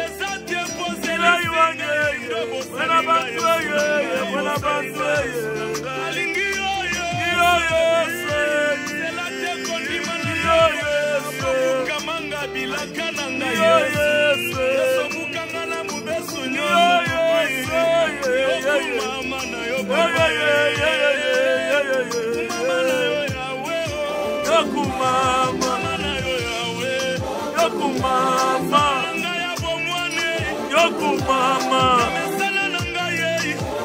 Ezate posela iwaje. Wena bantuye. Wena bantuye. Alingi yo Yesu. Selate kondima na Yesu. Kamanga bilaka na nga Yesu. Mukanga na mubesu nyoyo. Mama na yo baba. Mama na yo yawe. Yoku mama na yo yawe. Yoku mama. Nga ya bomwane. Yoku mama. Mesana na nga ye.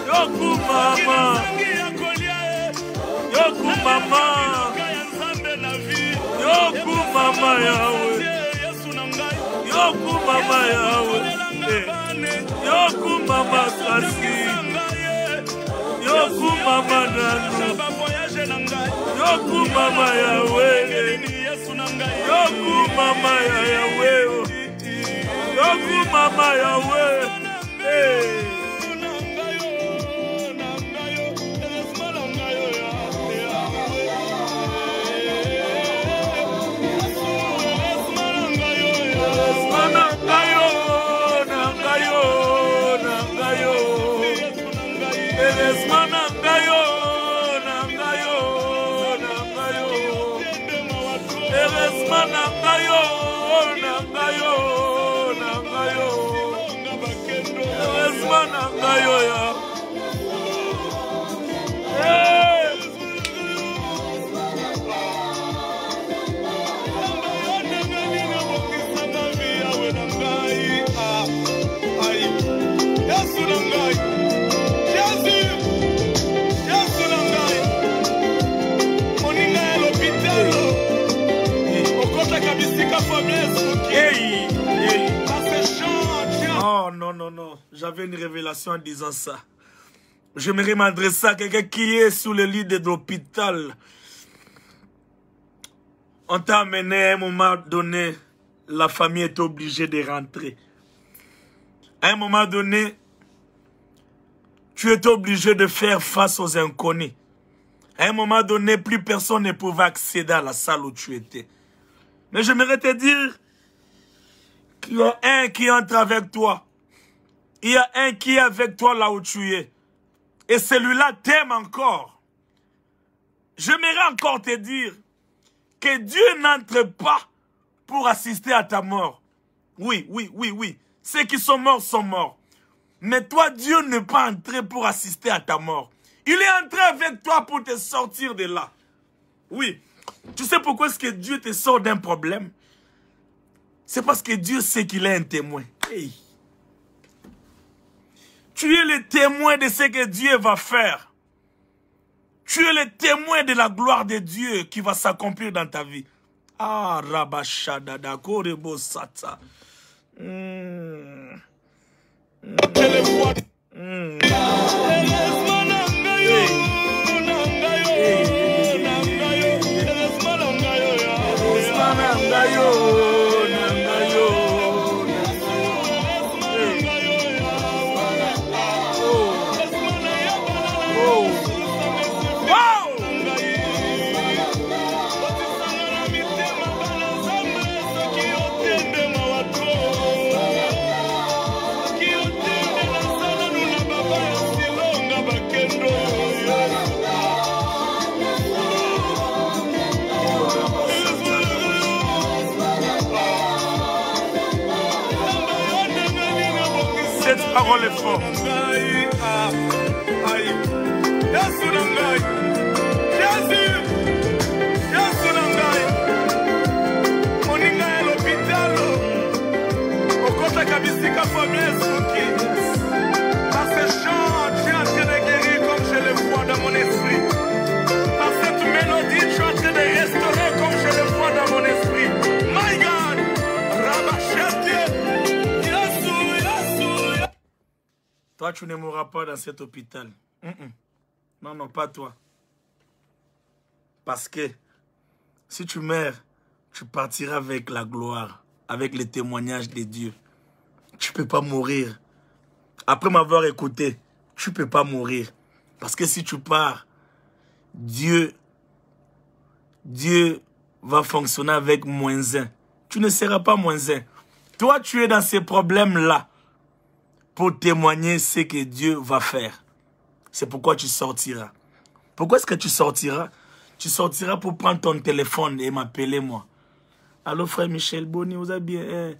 Yoku mama. Yoku mama. Yoku mama yawe. Yoku mama yawe. Yoku mama kasi. Yoku mama nanu. Yoku mama yawe. Yoku mama yawe. Yoku mama yawe. Oh non, j'avais une révélation en disant ça. J'aimerais m'adresser à quelqu'un qui est sous le lit de l'hôpital. On t'a amené à un moment donné, la famille est obligée de rentrer. À un moment donné, tu étais obligé de faire face aux inconnus. À un moment donné, plus personne ne pouvait accéder à la salle où tu étais. Mais j'aimerais te dire qu'il y a un qui entre avec toi. Il y a un qui est avec toi là où tu es. Et celui-là t'aime encore. J'aimerais encore te dire que Dieu n'entre pas pour assister à ta mort. Oui. Ceux qui sont morts. Mais toi, Dieu n'est pas entré pour assister à ta mort. Il est entré avec toi pour te sortir de là. Oui. Tu sais pourquoi est-ce que Dieu te sort d'un problème? C'est parce que Dieu sait qu'il est un témoin. Hey. Tu es le témoin de ce que Dieu va faire. Tu es le témoin de la gloire de Dieu qui va s'accomplir dans ta vie. Ah, Rabashadada, Korebo Sata. Cette parole est forte. Par ces chants, tu es en train de guérir comme je le vois dans mon esprit. Par cette mélodie, tu es en train de restaurer comme je le vois dans mon esprit. My God! Toi, tu ne mourras pas dans cet hôpital. Non, pas toi. Parce que si tu meurs, tu partiras avec la gloire, avec le témoignage de Dieu. Tu ne peux pas mourir. Après m'avoir écouté, tu ne peux pas mourir. Parce que si tu pars, Dieu va fonctionner avec -1. Tu ne seras pas -1. Toi, tu es dans ces problèmes-là pour témoigner ce que Dieu va faire. C'est pourquoi tu sortiras. Pourquoi est-ce que tu sortiras? Tu sortiras pour prendre ton téléphone et m'appeler moi. Allô frère Michel Boni, vous avez bien...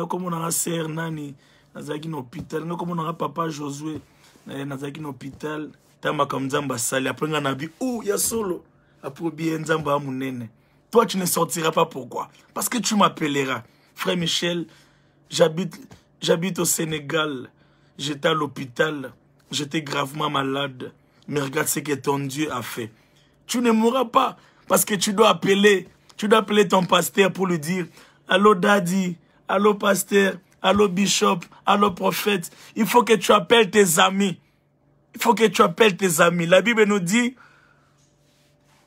Comme on a sœur Nani, nazaki na hôpital, comme on a papa Josué, nazaki na hôpital, tamba comme Nzamba sali, après on a dit oh ya solo, après bien Nzamba munene. Toi tu ne sortiras pas, pourquoi? Parce que tu m'appelleras. Frère Michel, j'habite au Sénégal, j'étais à l'hôpital, j'étais gravement malade, mais regarde ce que ton Dieu a fait. Tu ne mourras pas parce que tu dois appeler ton pasteur pour lui dire allô daddy. Allô pasteur, allô bishop, allô prophète. Il faut que tu appelles tes amis. Il faut que tu appelles tes amis. La Bible nous dit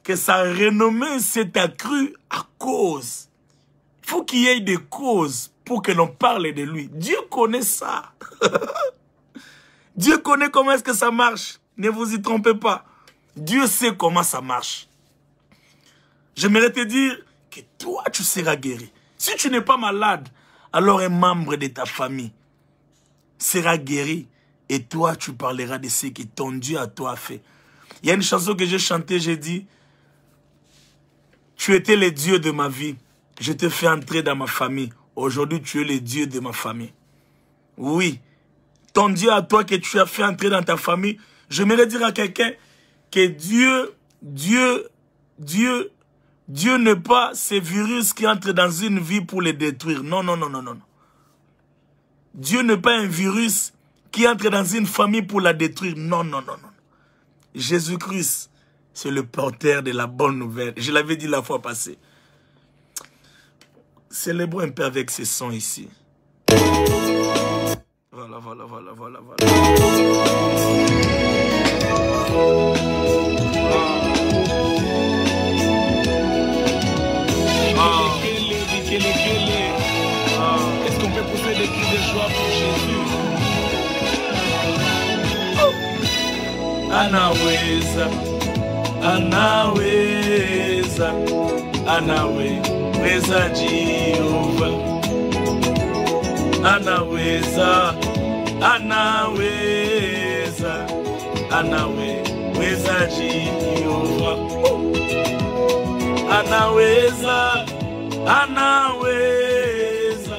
que sa renommée s'est accrue à cause. Il faut qu'il y ait des causes pour que l'on parle de lui. Dieu connaît ça. Dieu connaît comment est-ce que ça marche. Ne vous y trompez pas. Dieu sait comment ça marche. J'aimerais te dire que toi, tu seras guéri. Si tu n'es pas malade, alors un membre de ta famille sera guéri et toi, tu parleras de ce que ton Dieu à toi a fait. Il y a une chanson que j'ai chantée, j'ai dit, tu étais le Dieu de ma vie, je te fais entrer dans ma famille. Aujourd'hui, tu es le Dieu de ma famille. Oui, ton Dieu à toi que tu as fait entrer dans ta famille, j'aimerais dire à quelqu'un que Dieu n'est pas ce virus qui entre dans une vie pour le détruire. Non. Dieu n'est pas un virus qui entre dans une famille pour la détruire. Non. Jésus-Christ, c'est le porteur de la bonne nouvelle. Je l'avais dit la fois passée. Célébrons un peu avec ces sons ici. Voilà. Est-ce qu'on peut pousser des cris de joie pour Jésus? Anaweza, anaweza, anaweza Jehova. Anaweza, anaweza, anaweza Jehova. Anaweza, anaweza,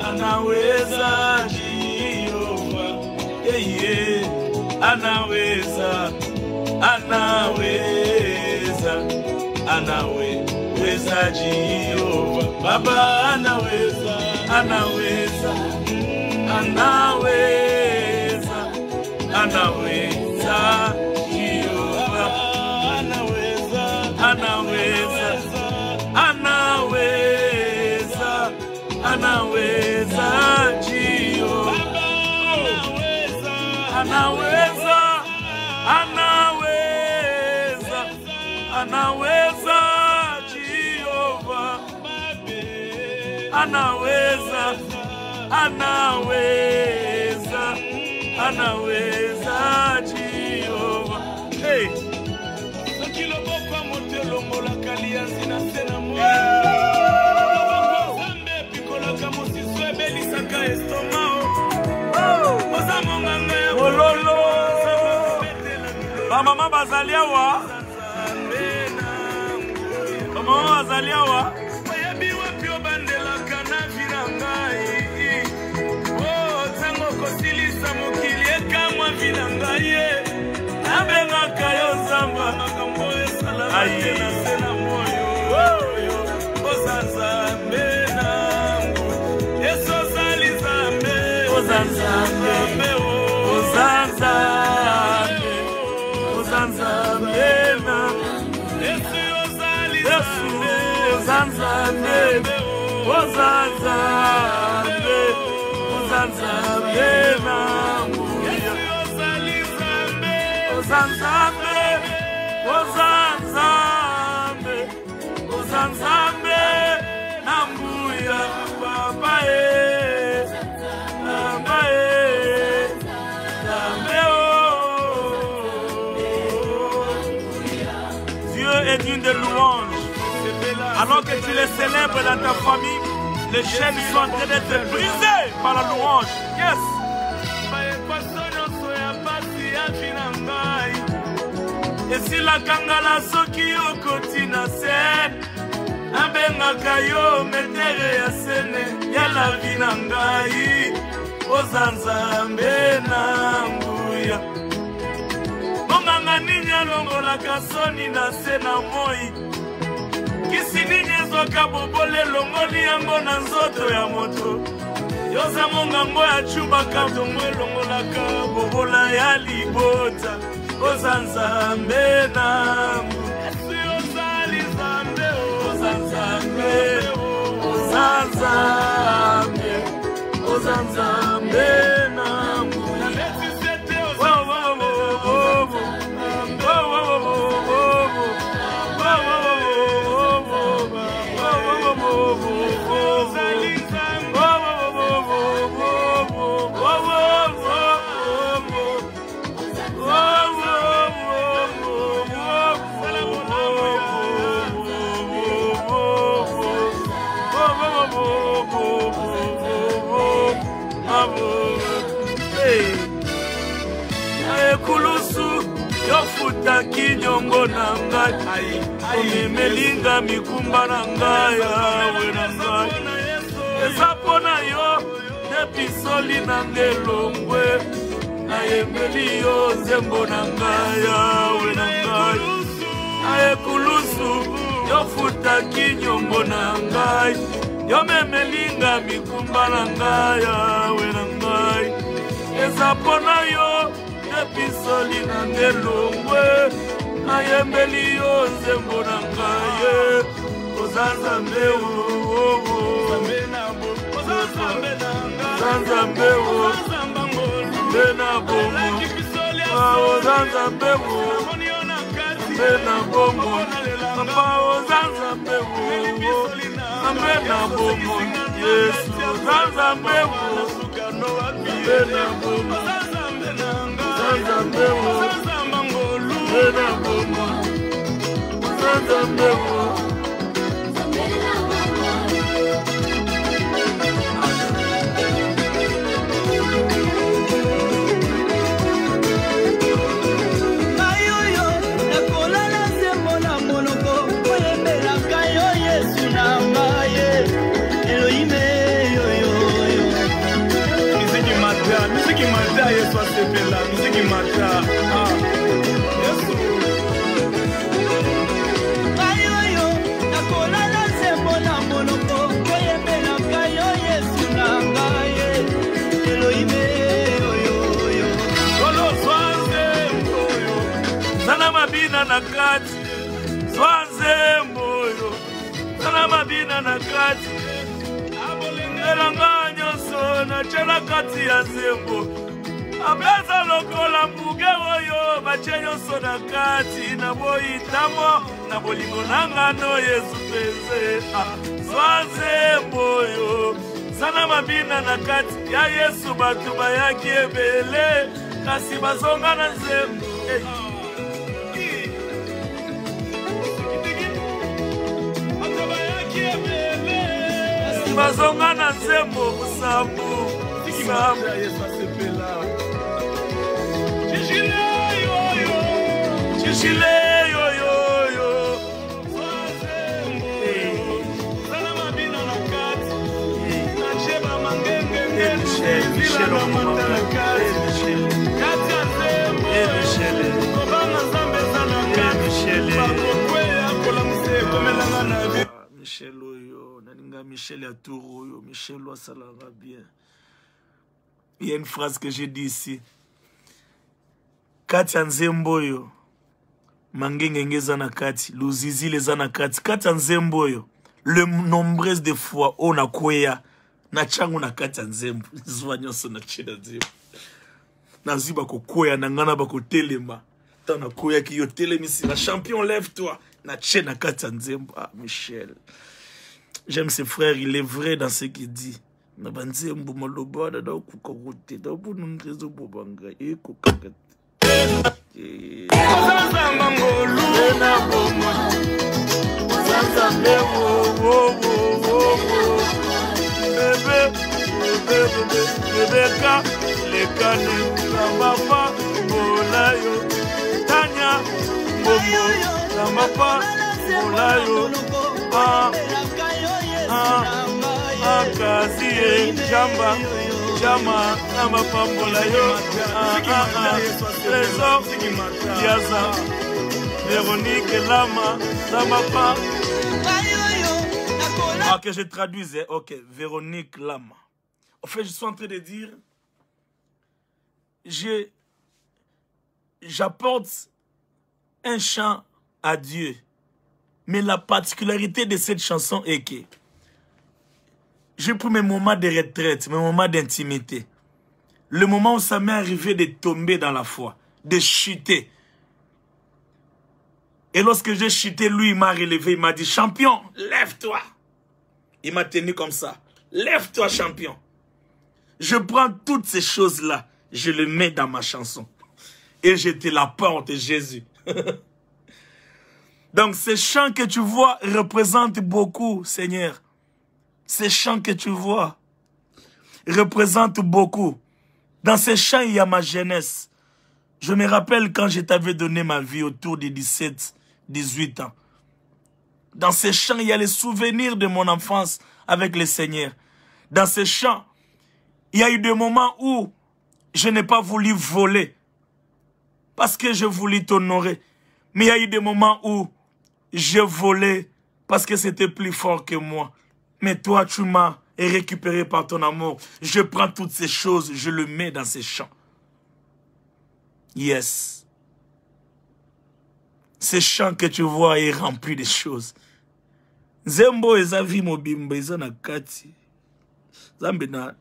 anaweza Jehova. Yeah, yeah. Anaweza, anaweza, anaweza Jehova. Baba anaweza, anaweza, anaweza, anaweza Jehova. Anaweza, anaweza, anaweza, anaweza Jehova. Anaweza, anaweza, anaweza Jehova. Anaweza, anaweza, anaweza Jehova. Hey, Sokilo bokwa motelo mola kalianzi na sena moyo. Zambe pikola kamo siswe belisaka estomao. Ololo Mama bazalia wa Mama bazalia wa Oyebi wapi obandela kana virangai. Oh, tango kosilisa mokili ekamwa virangai. Abenga kayo zamba Makambo esala na sena moyo. Ozanzambe nangu Yeso zali zambe. Ozanzambe Ozanzambe Ozanzambe Yesu ozali Yesu Ozanzambe Ozanzambe Ozanzambe Yesu ozali zambe. Ozanzambe Ozanzambe Ozanzambe Nambuya Baba Dieu est digne de louange. Alors que tu les célèbres dans ta famille, les chaînes sont en train d'être brisées par la louange. Yes. Et si la kangala soki okoti na scène, abengaka yo metere ya sene ya la vie na ngai. Ozanzambe na nguya Monganga nini alongolaka soni na se na moi. Kisi nini ezoka bobole longoli yango na nzoto ya moto. Yoza mongango ya chubaka tongo elongolaka bobola ya libota. Ozanzambe na Yesu ozali zambe. Ozanzambe Ozanzambe Ozanzambe nangu. Kulusu yofuta kinyongo na ngai. Omemelinga mikumba na ngai. Ezapo na yo nepisoli na ngelongwe. Nayembeli yo zembo na ngai. Kulusu yofuta kinyongo na ngai. Yomemelinga mikumba na ngai. Ezapo na yo nepisoli na ngelongwe. Nayembeli yo zembo na ngai. Ozanzambe Ozanzambe Ozanzambe Nzambe na bombo Papa Nzambe na bombo Yesu Nzambe na bombo Nzambe na bombo Nzambe na kati Zwanze moyo Sana mabina na kati Elanga nyonso na chela kati ya zembo Ableza lokola mbuge oyo Bache nyonso na kati Na boi tamo Na bolingo nangano Yesu peze Zwanze moyo Sana mabina na kati Ya Yesu batu bayaki ebele Kasi bazonga na zembo Bazonga na zembo Sambu Sambu Chichile yo yo yo Sana mabina na kati Na cheba mangenge Zila na matakati Kati ya zembo Kobanga zambe zana kati Bakokwe ya kola mse Komelanga na vi Michel oyo Naninga Michel ya tour oyo Michel wa salara bien. Il y a une phrase que j'ai dit ici. Kati ya nzembo oyo Mangenge zana kati Luzizi le zana kati Kati ya nzembo oyo Le nombreuses de fois ona kwea Na changu na kati ya nzembo Zwa nyonso na chida nzembo Nazi bako kwea na ngana bako telema Tana kwea ki yo telemisi Na champion lève toi Na tche na kati ya nzembo. Ah Michel. J'aime ce frère, il est vrai dans ce qu'il dit. Na banzembo maloba da da kukarote da bunu ngezo bobanga eko kakati. Zazamba ngolu na bomba. Zazambe wo. Bebe ka le kane na papa bolayo tanya bomo na papa bolayo Akazie jamba jama na mapambola yo Trésor Diaza Véronique Lama na mapa. Ok, je traduisais. Ok, Véronique Lama. En fait, je suis en train de dire j'apporte un chant à Dieu. Mais la particularité de cette chanson est que j'ai pris mes moments de retraite, mes moments d'intimité. Le moment où ça m'est arrivé de tomber dans la foi, de chuter. Et lorsque j'ai chuté, lui, il m'a relevé, il m'a dit, champion, lève-toi. Il m'a tenu comme ça. Lève-toi, champion. Je prends toutes ces choses-là, je les mets dans ma chanson. Et je te la porte, Jésus. Donc, ces chants que tu vois représentent beaucoup, Seigneur. Ces chants que tu vois représentent beaucoup. Dans ces chants, il y a ma jeunesse. Je me rappelle quand je t'avais donné ma vie autour de 17, 18 ans. Dans ces chants, il y a les souvenirs de mon enfance avec le Seigneur. Dans ces chants, il y a eu des moments où je n'ai pas voulu voler parce que je voulais t'honorer. Mais il y a eu des moments où je volais parce que c'était plus fort que moi. Mais toi, tu m'as récupéré par ton amour. Je prends toutes ces choses, je le mets dans ces chants. Yes. Ces chants que tu vois est rempli de choses. Zembo ezavi mobimba eza na kati. Zambe na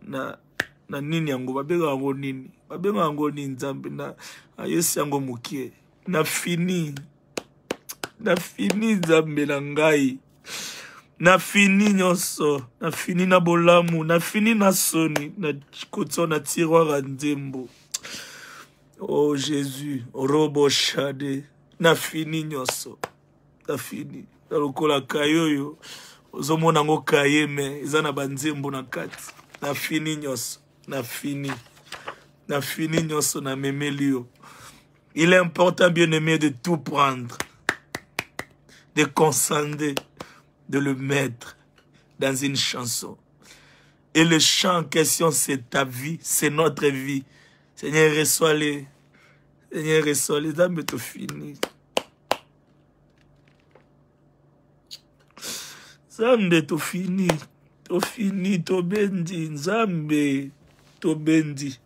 na nini yango babenga yango nini babenga yango nini nzambe na ayesi yango mokie na fini nzambe na ngai na fini nyonso na fini na bolamu na fini na soni na koto na tiroir nzembo. Oh Jésus robo shade na fini nyonso na fini na lokola kayoyo ozomona ngo kayeme eza na banzembo na kati na fini nyonso na fini nyonso na memelio. Il est important, bien-aimé, de tout prendre, de conscienter, de le mettre dans une chanson. Et le chant en question, c'est ta vie, c'est notre vie. Seigneur, reçois-les. Seigneur, reçois-les. Zambe, tout fini. Zambe, tout fini. Tout fini, tout bendi. Zambe, tout bendi.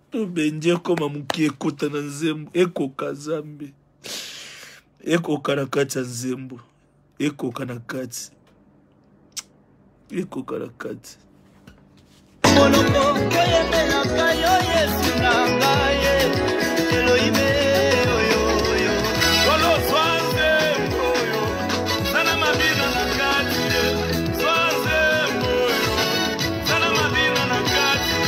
Tout bendi, comme un mouki ekota na nzembo. Ekoka Zambe. Ekoka na kati ya nzembo. Ekoka na kati. Ekoka na kati. Moloko koyemela kayo Yesu na ngaye Elohime oyo oyo Kolo swanze oyo Sana mabina na kati Swanze oyo Sana mabina na kati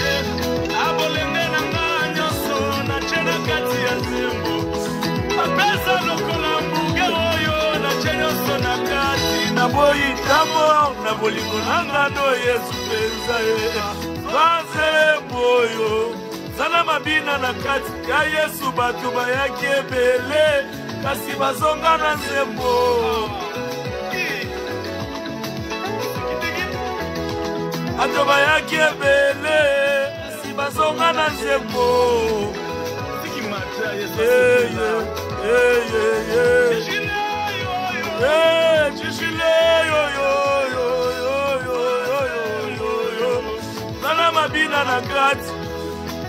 Abolenge na nganyo so na chena kati ya zembo Apesa lokola mbuge oyo na chenyo so na kati Na boyi tamo na bolingo nanga no Yesu penza Swanze moyo Zana mabina na kati ya Yesu batu bayaki ebele kasi bazonga na nzembo Batu bayaki ebele kasi bazonga na nzembo Mabina na kati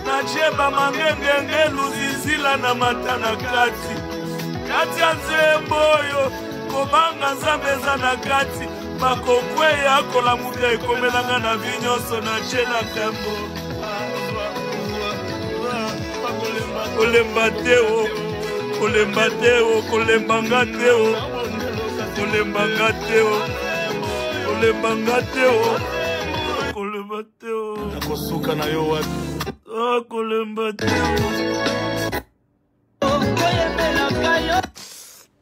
na cheba mangengenge luzizila na mata na kati kati ya nzembo yo kobanga nzambeza na kati makokwe yako la mudia ikomelanga na vinyoso na chena kambo kolemba teo kolembanga teo Mateo nakosuka na yo wapi kolemba teo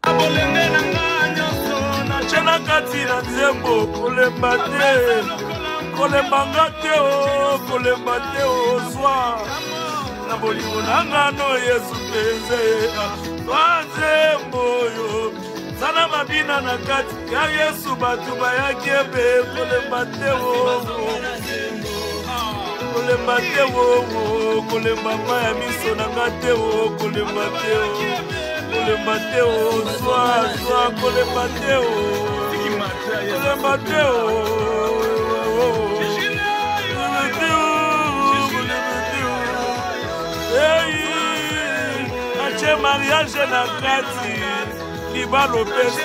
abolenge na nganyo so na chena kati na nzembo kolemba teo zwa na bolingo na ngano Yesu penze zwa nzembo yo Sana mabina na kati ya Yesu batu bayaki ebe kolemba teo kolemba maya miso na ngateo kolemba teo zwa kolemba teo ache mariage na kati Libalo pesi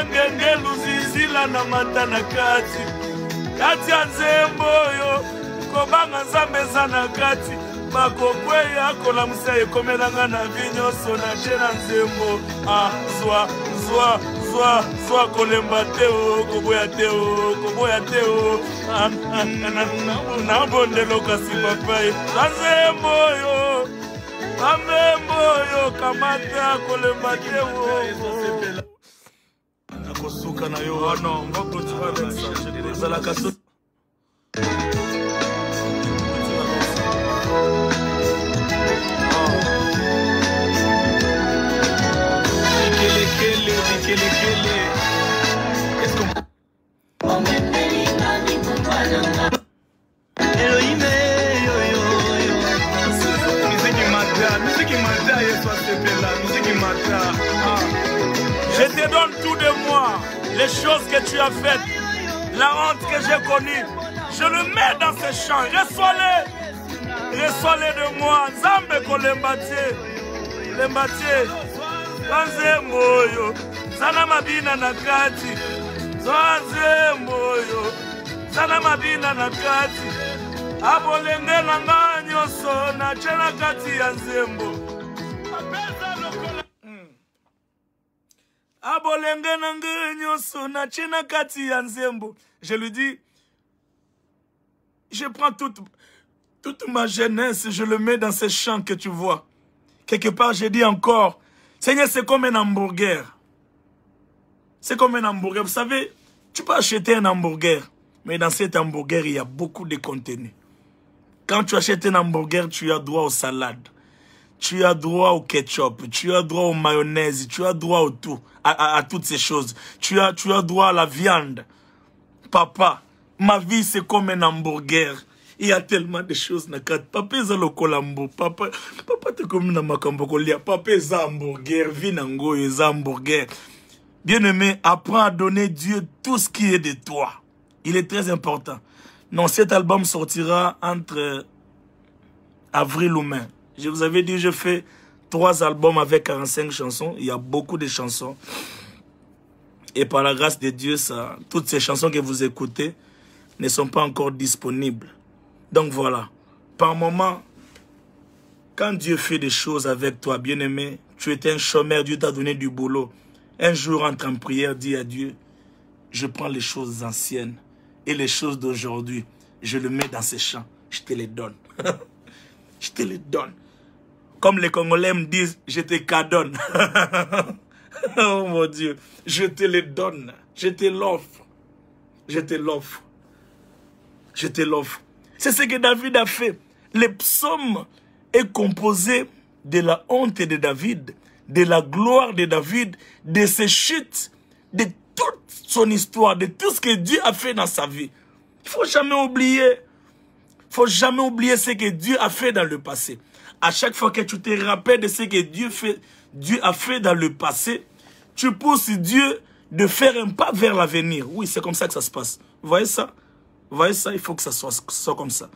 ngenge luzizila na mata na kati kati ya nzembo yo kobanga nzambeza na kati makokwe yako la musa ekomelanga na vinyoso na chena nzembo zwa kolemba teo koboya teo na bondelo kasi papai nzembo yo Amembo kamata kolemba teo nakosuka na yo no ngoko tsa zala kaso Kelekele est-ce qu'on Elohime Je te donne tout de moi, les choses que tu as faites, la honte que j'ai connue. Je le mets dans ce chant. Reçois-les de moi. Nzambe kolembatie. Lembatie. Nzembo yo. Zana mabina na kati. Nzembo yo. Zana mabina na kati. Abolenge nanga nyonso na chela kati ya nzembo. Abolenge nanga nyonso na chela kati ya nzembo. Je lui dis, je prends toute ma jeunesse, je le mets dans ces chants que tu vois. Quelque part, j'ai dit encore, Seigneur, c'est comme un hamburger. C'est comme un hamburger. Vous savez, tu peux acheter un hamburger, mais dans cet hamburger, il y a beaucoup de contenu. Quand tu achètes un hamburger, tu as droit aux salades. Tu as droit au ketchup, tu as droit au mayonnaise, tu as droit au tout, à toutes ces choses. Tu as droit à la viande. Papa, ma vie, c'est comme un hamburger. Il y a tellement de choses. Papa, c'est le colambo. Papa, t'es comme un makambokolia. Papa, c'est un hamburger. Vinango, c'est un hamburger. Bien-aimé, apprends à donner Dieu tout ce qui est de toi. Il est très important. Non, cet album sortira entre avril ou mai. Je vous avais dit, je fais 3 albums avec 45 chansons. Il y a beaucoup de chansons. Et par la grâce de Dieu, toutes ces chansons que vous écoutez ne sont pas encore disponibles. Donc voilà. Par moment, quand Dieu fait des choses avec toi, bien-aimé, tu étais un chômeur, Dieu t'a donné du boulot. Un jour, entre en prière, dis à Dieu, je prends les choses anciennes et les choses d'aujourd'hui, je le mets dans ces champs, je te les donne. Je te les donne. Comme les Congolais me disent, je te cadonne. Oh mon Dieu, je te les donne, je te l'offre. Je te l'offre. Je te l'offre. C'est ce que David a fait. Les psaumes est composé de la honte de David, de la gloire de David, de ses chutes, de toute son histoire, de tout ce que Dieu a fait dans sa vie. Il ne faut jamais oublier. Il ne faut jamais oublier ce que Dieu a fait dans le passé. À chaque fois que tu te rappelles de ce que Dieu a fait dans le passé, tu pousses Dieu de faire un pas vers l'avenir. Oui, c'est comme ça que ça se passe. Vous voyez ça? Vous voyez ça? Il faut que ça soit comme ça.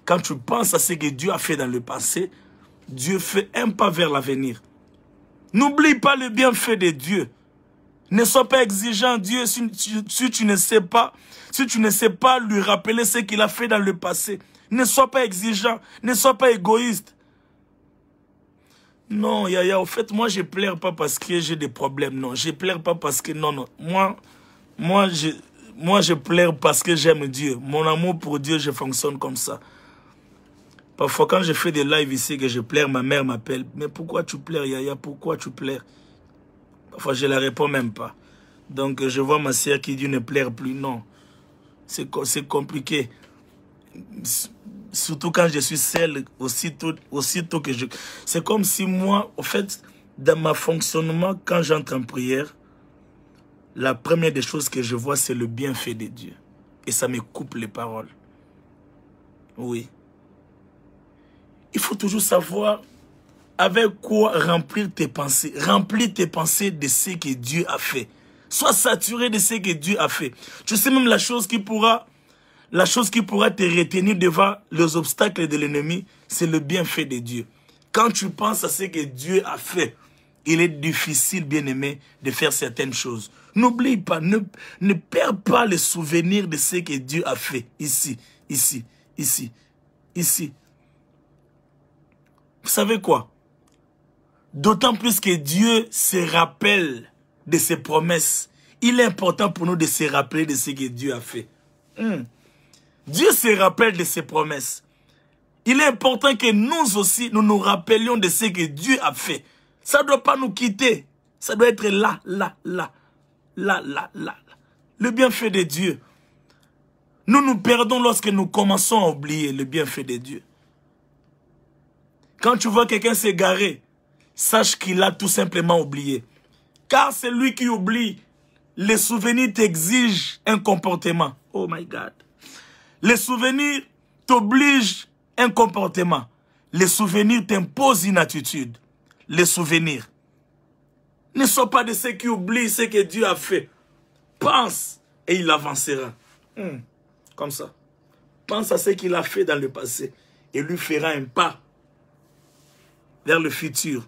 Quand tu penses à ce que Dieu a fait dans le passé, Dieu fait un pas vers l'avenir. N'oublie pas le bienfait de Dieu. Ne sois pas exigeant, Dieu, si tu ne sais pas lui rappeler ce qu'il a fait dans le passé. Ne sois pas exigeant, ne sois pas égoïste. Non, Yaya, au fait, moi, je pleure pas parce que j'ai des problèmes. Non, je pleure pas parce que... Non. Moi, je pleure parce que j'aime Dieu. Mon amour pour Dieu, je fonctionne comme ça. Parfois, quand je fais des lives ici, que je pleure, ma mère m'appelle. Mais pourquoi tu pleures, Yaya? Pourquoi tu pleures? Parfois, je ne la réponds même pas. Donc, je vois ma sœur qui dit ne pleure plus. Non, c'est compliqué. Surtout quand je suis seul, aussitôt que je... C'est comme si moi, au fait, dans ma fonctionnement, quand j'entre en prière, la première des choses que je vois, c'est le bienfait de Dieu. Et ça me coupe les paroles. Oui. Il faut toujours savoir avec quoi remplir tes pensées. Remplis tes pensées de ce que Dieu a fait. Sois saturé de ce que Dieu a fait. Tu sais même la chose qui pourra te retenir devant les obstacles de l'ennemi, c'est le bienfait de Dieu. Quand tu penses à ce que Dieu a fait, il est difficile, bien-aimé, de faire certaines choses. N'oublie pas, ne perds pas le souvenir de ce que Dieu a fait ici. Vous savez quoi? D'autant plus que Dieu se rappelle de ses promesses. Il est important pour nous de se rappeler de ce que Dieu a fait. Dieu se rappelle de ses promesses. Il est important que nous aussi, nous nous rappelions de ce que Dieu a fait. Ça ne doit pas nous quitter. Ça doit être là. Le bienfait de Dieu. Nous nous perdons lorsque nous commençons à oublier le bienfait de Dieu. Quand tu vois quelqu'un s'égarer, sache qu'il a tout simplement oublié. Car c'est lui qui oublie. Les souvenirs t'exigent un comportement. Oh my God. Les souvenirs t'obligent un comportement. Les souvenirs t'imposent une attitude. Les souvenirs. Ne sois pas de ceux qui oublient ce que Dieu a fait. Pense et il avancera. Comme ça. Pense à ce qu'il a fait dans le passé et lui fera un pas vers le futur.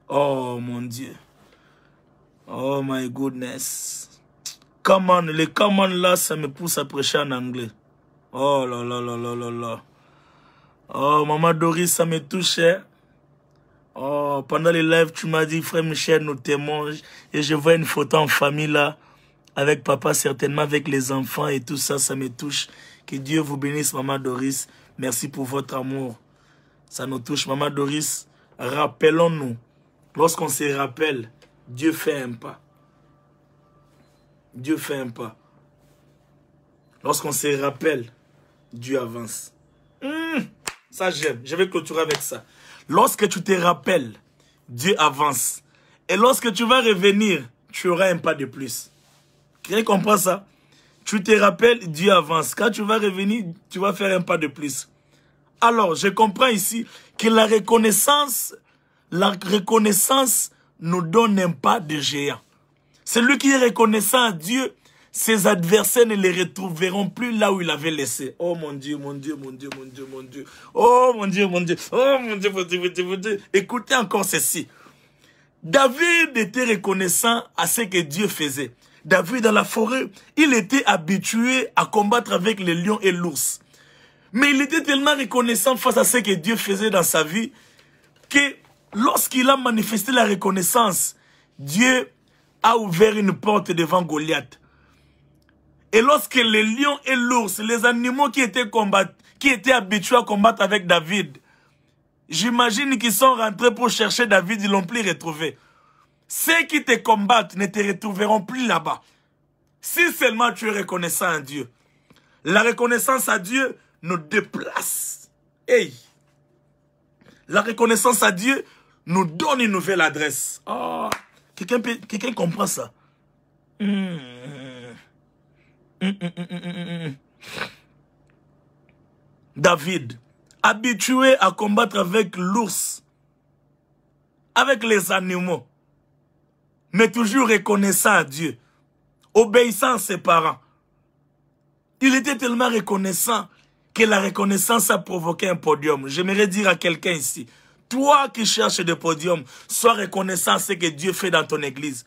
Oh mon Dieu. Oh my goodness. Come on, les come on là, ça me pousse à prêcher en anglais. Oh là là là là là là. Oh, maman Doris, ça me touchait. Oh, pendant les lives, tu m'as dit, frère Michel, nous t'aimons. Et je vois une photo en famille là, avec papa certainement, avec les enfants et tout ça, ça me touche. Que Dieu vous bénisse, maman Doris. Merci pour votre amour. Ça nous touche, maman Doris. Rappelons-nous, lorsqu'on se rappelle, Dieu fait un pas. Dieu fait un pas. Lorsqu'on se rappelle, Dieu avance. Ça j'aime. Je vais clôturer avec ça. Lorsque tu te rappelles, Dieu avance. Et lorsque tu vas revenir, tu auras un pas de plus. Quelqu'un comprend ça? Tu te rappelles, Dieu avance. Quand tu vas revenir, tu vas faire un pas de plus. Alors, je comprends ici que la reconnaissance nous donne un pas de géant. Celui qui est reconnaissant à Dieu, ses adversaires ne les retrouveront plus là où il avait laissé. Oh mon Dieu, mon Dieu, mon Dieu, mon Dieu, mon Dieu. Oh mon Dieu, mon Dieu. Oh mon Dieu, mon Dieu, mon Dieu, mon Dieu. Écoutez encore ceci. David était reconnaissant à ce que Dieu faisait. David, dans la forêt, il était habitué à combattre avec les lions et l'ours. Mais il était tellement reconnaissant face à ce que Dieu faisait dans sa vie que lorsqu'il a manifesté la reconnaissance, Dieu a ouvert une porte devant Goliath. Et lorsque les lions et l'ours, les animaux qui étaient habitués à combattre avec David, j'imagine qu'ils sont rentrés pour chercher David, ils l'ont plus retrouvé. Ceux qui te combattent ne te retrouveront plus là-bas. Si seulement tu es reconnaissant à Dieu. La reconnaissance à Dieu nous déplace. Hey! La reconnaissance à Dieu nous donne une nouvelle adresse. Oh, quelqu'un comprend ça? David, habitué à combattre avec l'ours, avec les animaux, mais toujours reconnaissant à Dieu, obéissant à ses parents. Il était tellement reconnaissant que la reconnaissance a provoqué un podium. J'aimerais dire à quelqu'un ici, toi qui cherches des podiums, sois reconnaissant à ce que Dieu fait dans ton église.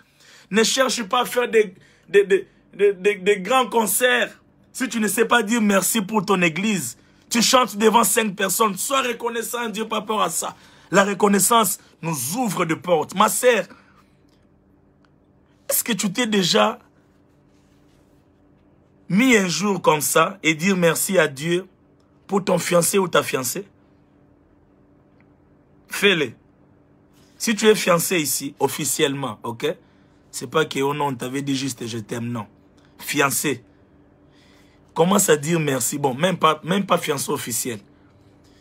Ne cherche pas à faire des grands concerts. Si tu ne sais pas dire merci pour ton église, tu chantes devant 5 personnes, sois reconnaissant à Dieu par rapport à ça. La reconnaissance nous ouvre de portes. Ma sœur, est-ce que tu t'es déjà mis un jour comme ça et dire merci à Dieu pour ton fiancé ou ta fiancée? Fais-le. Si tu es fiancé ici, officiellement, ok? C'est pas que oh non, on t'avait dit juste je t'aime, non. Fiancé. Commence à dire merci. Bon, même pas fiancé officiel.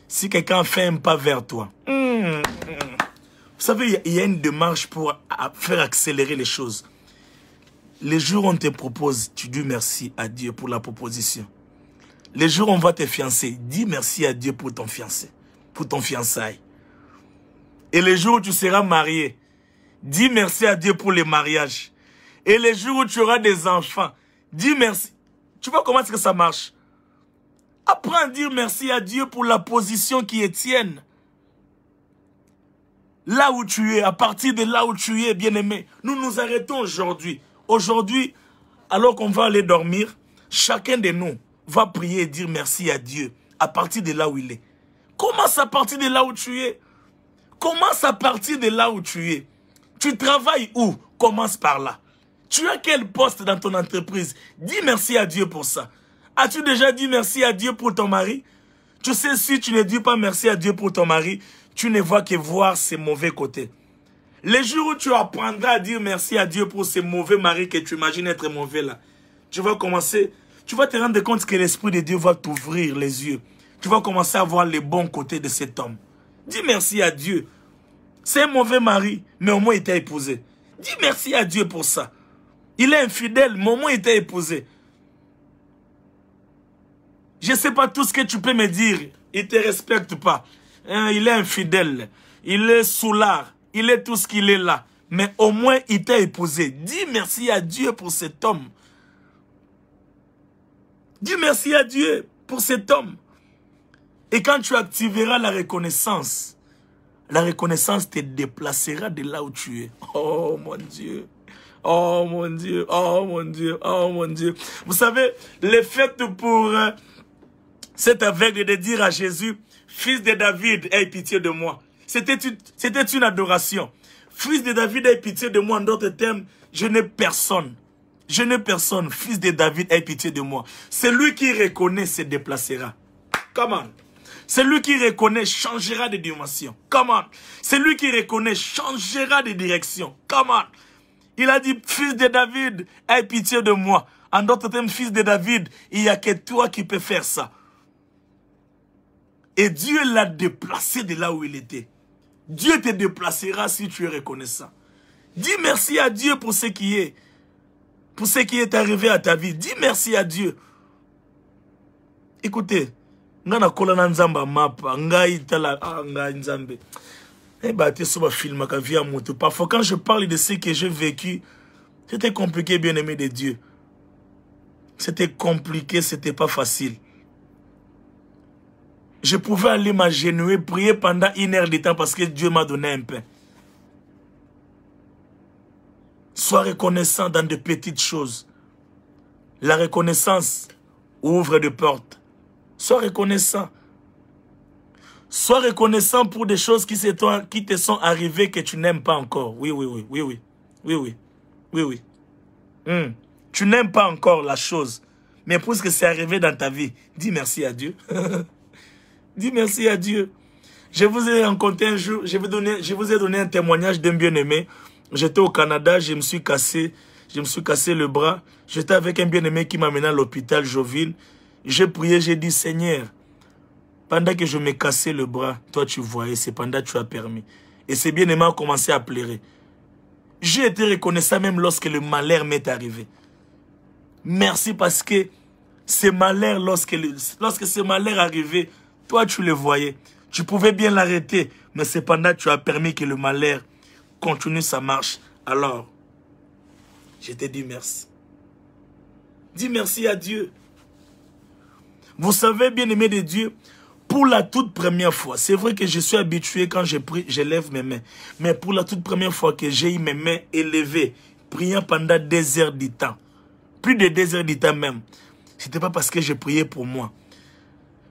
Si quelqu'un fait un pas vers toi. Vous savez, il y a une démarche pour faire accélérer les choses. Les jours où on te propose, tu dis merci à Dieu pour la proposition. Les jours où on va te fiancer, dis merci à Dieu pour ton fiancé, pour ton fiançailles. Et les jours où tu seras marié, dis merci à Dieu pour le mariage. Et les jours où tu auras des enfants, dis merci. Tu vois comment est-ce que ça marche? Apprends à dire merci à Dieu pour la position qui est tienne. Là où tu es, à partir de là où tu es, bien-aimé, nous nous arrêtons aujourd'hui. Aujourd'hui, alors qu'on va aller dormir, chacun de nous va prier et dire merci à Dieu à partir de là où il est. Commence à partir de là où tu es. Commence à partir de là où tu es. Tu travailles où? Commence par là. Tu as quel poste dans ton entreprise? Dis merci à Dieu pour ça. As-tu déjà dit merci à Dieu pour ton mari? Tu sais, si tu ne dis pas merci à Dieu pour ton mari, tu ne vois que voir ses mauvais côtés. Les jours où tu apprendras à dire merci à Dieu pour ces mauvais maris que tu imagines être mauvais là, tu vas commencer, tu vas te rendre compte que l'Esprit de Dieu va t'ouvrir les yeux. Tu vas commencer à voir les bons côtés de cet homme. Dis merci à Dieu. C'est un mauvais mari, mais au moins il t'a épousé. Dis merci à Dieu pour ça. Il est infidèle, mais au moins il t'a épousé. Je ne sais pas tout ce que tu peux me dire. Il ne te respecte pas. Il est infidèle. Il est soulard. Il est tout ce qu'il est là. Mais au moins, il t'a épousé. Dis merci à Dieu pour cet homme. Dis merci à Dieu pour cet homme. Et quand tu activeras la reconnaissance te déplacera de là où tu es. Oh mon Dieu. Oh mon Dieu. Oh mon Dieu. Oh mon Dieu. Vous savez, les fêtes pour Cet aveugle de dire à Jésus, fils de David, aie pitié de moi. C'était une adoration. Fils de David, aie pitié de moi. En d'autres termes, je n'ai personne. Je n'ai personne. Fils de David, aie pitié de moi. Celui qui reconnaît se déplacera. Comment? Celui qui reconnaît changera de dimension. Comment? Celui qui reconnaît changera de direction. Comment? Il a dit, fils de David, aie pitié de moi. En d'autres termes, fils de David, il n'y a que toi qui peux faire ça. Et Dieu l'a déplacé de là où il était. Dieu te déplacera si tu es reconnaissant. Dis merci à Dieu pour ce qui est. Pour ce qui est arrivé à ta vie. Dis merci à Dieu. Écoutez, parfois quand je parle de ce que j'ai vécu, c'était compliqué, bien aimé de Dieu. C'était compliqué, c'était pas facile. Je pouvais aller m'agenouiller, prier pendant 1 heure de temps parce que Dieu m'a donné un pain. Sois reconnaissant dans de petites choses. La reconnaissance ouvre des portes. Sois reconnaissant. Sois reconnaissant pour des choses qui te sont arrivées que tu n'aimes pas encore. Oui. Tu n'aimes pas encore la chose. Mais puisque c'est arrivé dans ta vie, dis merci à Dieu. Dis merci à Dieu. Je vous ai rencontré un jour, je vous ai donné un témoignage d'un bien-aimé. J'étais au Canada, je me suis cassé le bras. J'étais avec un bien-aimé qui m'a mené à l'hôpital Jovine. J'ai prié, j'ai dit, Seigneur, pendant que je me cassais le bras, toi tu voyais, c'est pendant que tu as permis. Et ce bien-aimé a commencé à pleurer. J'ai été reconnaissant même lorsque le malheur m'est arrivé. Merci parce que ce malheur, lorsque ce malheur arrivait, toi tu le voyais. Tu pouvais bien l'arrêter, mais cependant tu as permis que le malheur continue sa marche. Alors, je te dis merci. Dis merci à Dieu. Vous savez, bien-aimé de Dieu, pour la toute première fois, c'est vrai que je suis habitué quand je prie, je lève mes mains. Mais pour la toute première fois que j'ai eu mes mains élevées, priant pendant 2 heures du temps, plus de 2 heures du temps même, ce n'était pas parce que je priais pour moi.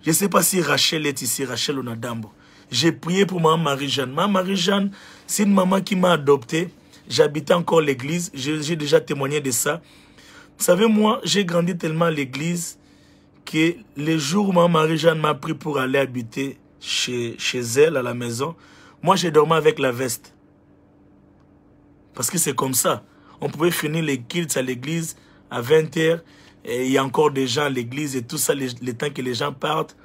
Je ne sais pas si Rachel est ici, Rachel Onadambo. J'ai prié pour maman Marie-Jeanne. Maman Marie-Jeanne, c'est une maman qui m'a adopté. J'habitais encore l'église. J'ai déjà témoigné de ça. Vous savez, moi, j'ai grandi tellement à l'église que les jours où maman Marie-Jeanne m'a pris pour aller habiter chez elle, à la maison, moi, j'ai dormi avec la veste. Parce que c'est comme ça. On pouvait finir les cultes à l'église à 20 h. Et il y a encore des gens à l'église et tout ça, le temps que les gens partent.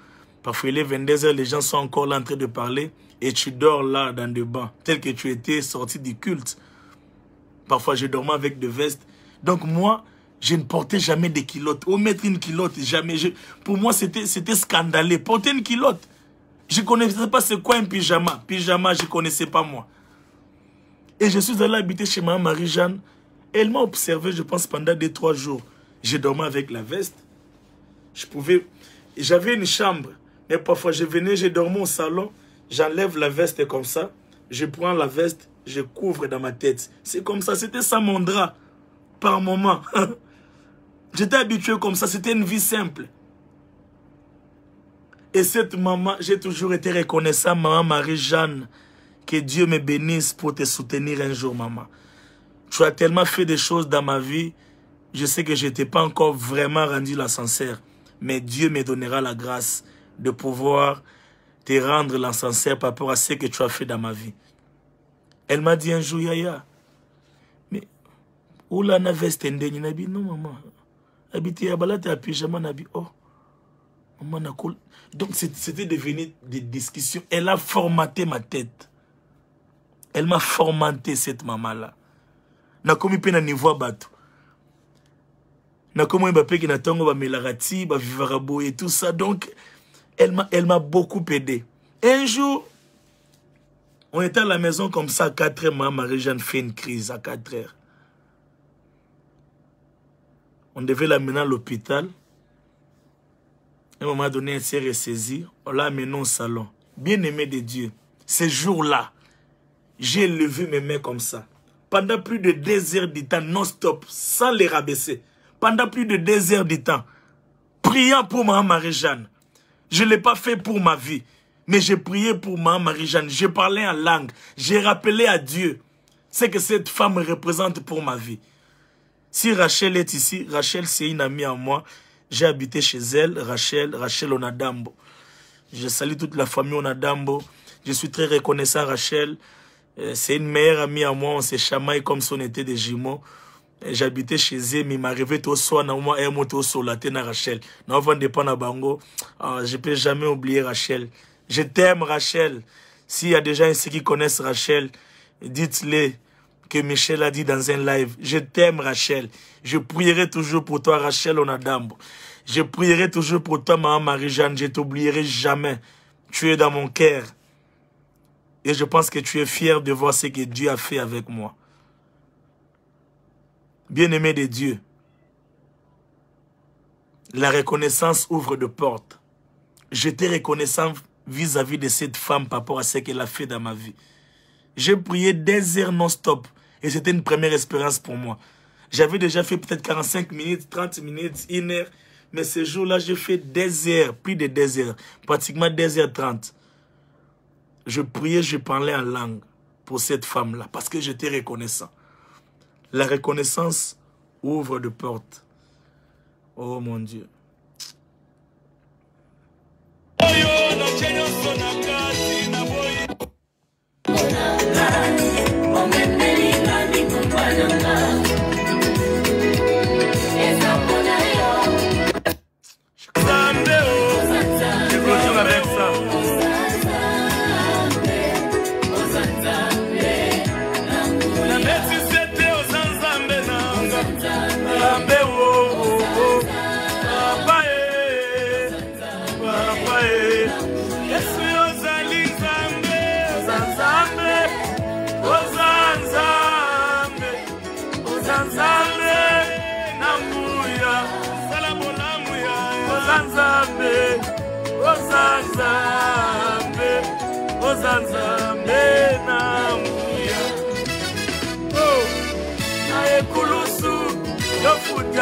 Parfois, il est 22 h, les gens sont encore là en train de parler. Et tu dors là dans des bancs, tel que tu étais sorti du culte. Parfois, je dormais avec des vestes. Donc moi, je ne portais jamais de culottes. Ou mettre une culotte, jamais. Pour moi, c'était scandaleux. Porter une culotte. Je ne connaissais pas c'est quoi un pyjama. Pyjama, je ne connaissais pas moi. Et je suis allé habiter chez maman Marie-Jeanne. Elle m'a observé, je pense, pendant 2-3 jours. Je dormais avec la veste. J'avais une chambre. Mais parfois, je venais, je dormais au salon. J'enlève la veste comme ça. Je prends la veste, je couvre dans ma tête. C'est comme ça, c'était ça mon drap. Par moment. J'étais habitué comme ça, c'était une vie simple. Et cette maman, j'ai toujours été reconnaissant, maman Marie-Jeanne. Que Dieu me bénisse pour te soutenir un jour, maman. Tu as tellement fait des choses dans ma vie. Je sais que je n'étais pas encore vraiment rendu l'ascenseur. Mais Dieu me donnera la grâce de pouvoir te rendre l'ascenseur par rapport à ce que tu as fait dans ma vie. Elle m'a dit un jour, Yaya, mais où la veste ndeni nabi? Non, maman. Habité à Balate à pyjama nabi. Oh, maman n'a cool. Donc c'était devenu des discussions. Elle a formaté ma tête. Elle m'a formaté cette maman-là. Na komi pe na niveau bateau. Na komo Mbappé qui na tongo ba melarati, ba vivarabo et tout ça. Donc elle m'a beaucoup aidé. Un jour, on était à la maison comme ça à 4 h. Maman Marie-Jeanne fait une crise à 4 h. On devait l'amener à l'hôpital. À un moment donné, elle s'est ressaisie. On l'a amené au salon. Bien aimé de Dieu. Ce jour-là, j'ai levé mes mains comme ça. Pendant plus de 2 heures du temps, non-stop, sans les rabaisser. Pendant plus de 2 heures du temps, priant pour maman Marie-Jeanne. Je ne l'ai pas fait pour ma vie. Mais j'ai prié pour ma Marie-Jeanne. J'ai parlé en langue. J'ai rappelé à Dieu ce que cette femme représente pour ma vie. Si Rachel est ici, Rachel c'est une amie à moi. J'ai habité chez elle, Rachel Onadambo. Je salue toute la famille Onadambo. Je suis très reconnaissant Rachel. C'est une meilleure amie à moi. On s'est chamaillé comme si on était des jumeaux. J'habitais chez elle, mais il m'arrivait tout soir, moi, et moi, tout soir, la tête à Rachel. Non, on dépend de Bango. Je ne peux jamais oublier Rachel. Je t'aime, Rachel. S'il y a des gens ici qui connaissent Rachel, dites-le que Michel a dit dans un live. Je t'aime, Rachel. Je prierai toujours pour toi, Rachel Onadambo. Je prierai toujours pour toi, maman Marie-Jeanne. Je ne t'oublierai jamais. Tu es dans mon cœur. Et je pense que tu es fier de voir ce que Dieu a fait avec moi. Bien-aimé de Dieu, la reconnaissance ouvre de portes. J'étais reconnaissant vis-à-vis de cette femme par rapport à ce qu'elle a fait dans ma vie. J'ai prié des heures non-stop et c'était une première expérience pour moi. J'avais déjà fait peut-être 45 minutes, 30 minutes, 1 heure, mais ce jour-là, j'ai fait des heures, plus de 2 heures, pratiquement 2h30. Je priais, je parlais en langue pour cette femme-là parce que j'étais reconnaissant. La reconnaissance ouvre de portes. Oh mon Dieu.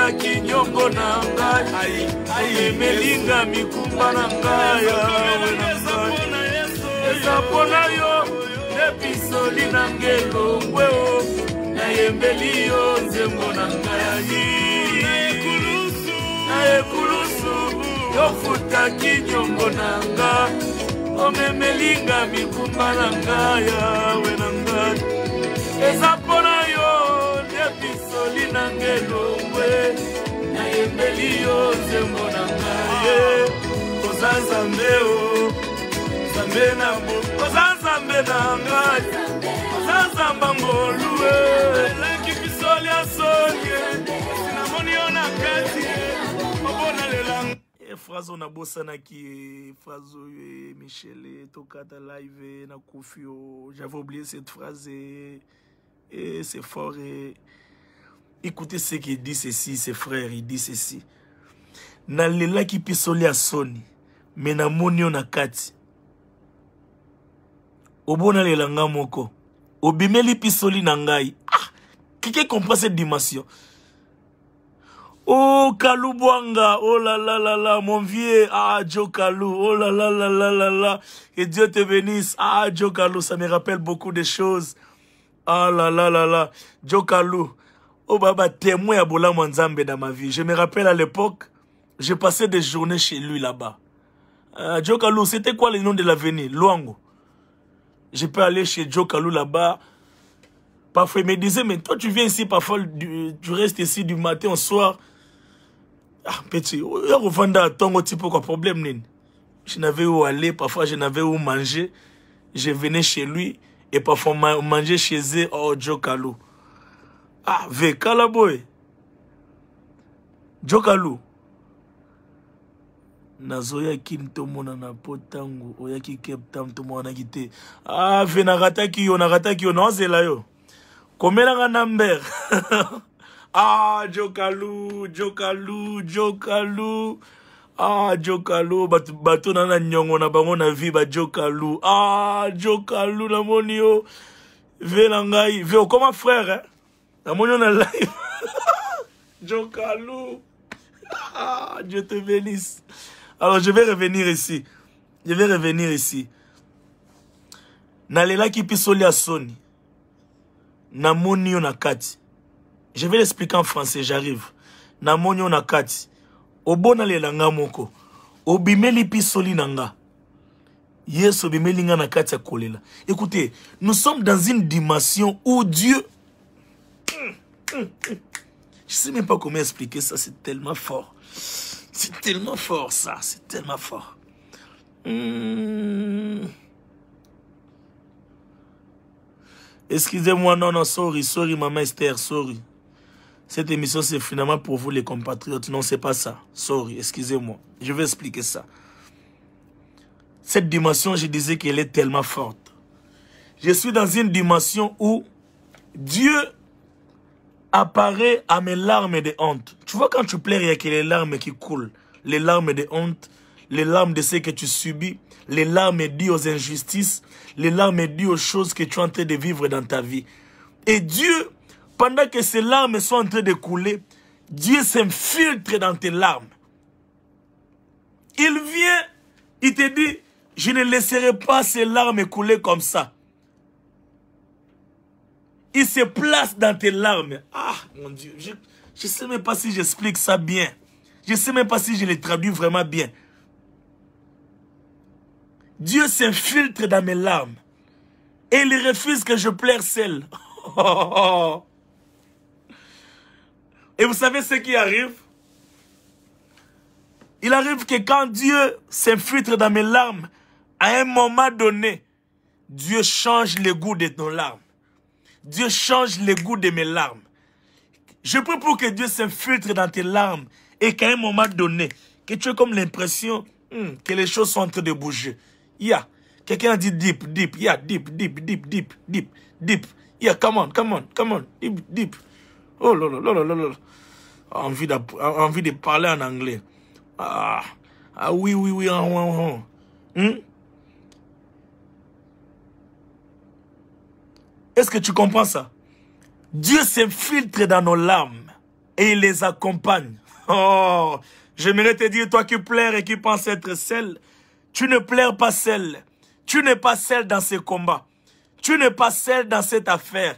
Kinyongo na ngai ai melinga mikumba na ngai ezapona yo episoli na ngelongwe o na yembeli yo nzembo na ngai na ekulusu yofuta kinyongo na ngai omemelinga mikumba na ngai awe na ngai ezapona yo episoli na ngelongwe na yembeli yo nzembo na ngai oza nzambe o nzambe na bo oza nzambe na ngai oza nzamba ngolue eleki pisoli ya soki namoni yo na kati obona lelanga phrase on a bosanaki phrase Michel tokata live na Kofio. J'avais oublié cette phrase et c'est fort. Écoutez ce qu'il dit ceci, ses frères, il dit ceci. Na lela ki pisoli a soni, mais na monio na kati. Obona lela nga moko. Obimeli pisoli na ngai. Ah, qui comprend cette dimension? Oh, Kalou Bwanga, oh là là là là, mon vieux, ah, Joe Kalou, oh là là là là là là, que Dieu te bénisse, ah, Joe Kalou, ça me rappelle beaucoup de choses, ah là là là là, Joe Kalou, oh baba, témoin à Bola Mwanzambe dans ma vie, je me rappelle à l'époque, j'ai passé des journées chez lui là-bas, Joe Kalou, c'était quoi le nom de l'avenue? Luango. Je peux aller chez Joe Kalou là-bas. Parfois, il me disait, mais toi, tu viens ici, parfois, tu restes ici du matin au soir. Ah, petit, il y a revendeur ton type quoi problème. Je n'avais où aller, parfois, je n'avais où manger. Je venais chez lui et parfois, manger chez eux, oh, Joe Kalou. Ah, veka la boy. Joe Kalou. Nazoya kin to mona na potango, oya ki Cape Town to mona kite. Ah, ve narata ki yo, non zela yo. Komela number. Ah, Joe Kalou, Joe Kalou, Joe Kalou. Ah, Joe Kalou, bato na nyongo na bango na vie ba Joe Kalou. Ah, Joe Kalou na monio. Ve langai, ve comme frère hein. Na monio na live. Joe Kalou. Ah, Dieu te bénisse. Alors, je vais revenir ici. Je vais revenir ici. Nalela ki pisoli a soni. Namoni yo na kati. Je vais l'expliquer en français, j'arrive. Namoni yo na kati. Obona lela nga moko. Obimeli pisoli nanga. Yes, obimeli nga na kati ya kolela. Écoutez, nous sommes dans une dimension où Dieu... Je sais même pas comment expliquer ça, c'est tellement fort. C'est tellement fort ça, c'est tellement fort. Excusez-moi, non, sorry, maman Esther, sorry. Cette émission, c'est finalement pour vous les compatriotes. Non, c'est pas ça. Sorry, excusez-moi. Je vais expliquer ça. Cette dimension, je disais qu'elle est tellement forte. Je suis dans une dimension où Dieu apparaît à mes larmes de honte. Tu vois, quand tu pleures, il y a que les larmes qui coulent. Les larmes de honte, les larmes de ce que tu subis, les larmes dues aux injustices, les larmes dues aux choses que tu es en train de vivre dans ta vie. Et Dieu, pendant que ces larmes sont en train de couler, Dieu s'infiltre dans tes larmes. Il vient, il te dit, je ne laisserai pas ces larmes couler comme ça. Il se place dans tes larmes. Ah, mon Dieu, je ne sais même pas si j'explique ça bien. Je ne sais même pas si je le traduis vraiment bien. Dieu s'infiltre dans mes larmes. Et il refuse que je pleure seul. Et vous savez ce qui arrive? Il arrive que quand Dieu s'infiltre dans mes larmes, à un moment donné, Dieu change le goût de nos larmes. Dieu change le goût de mes larmes. Je prie pour que Dieu s'infiltre dans tes larmes et qu'à un moment donné, que tu aies comme l'impression que les choses sont en train de bouger. Yeah. Quelqu'un a dit deep, deep. Yeah, deep. Yeah, come on. Deep. Oh là là. Envie de parler en anglais. Ah oui. Est-ce que tu comprends ça? Dieu s'infiltre dans nos larmes et il les accompagne. Oh, j'aimerais te dire, toi qui pleures et qui penses être seul, tu ne pleures pas seul. Tu n'es pas seul dans ce combat. Tu n'es pas seul dans cette affaire.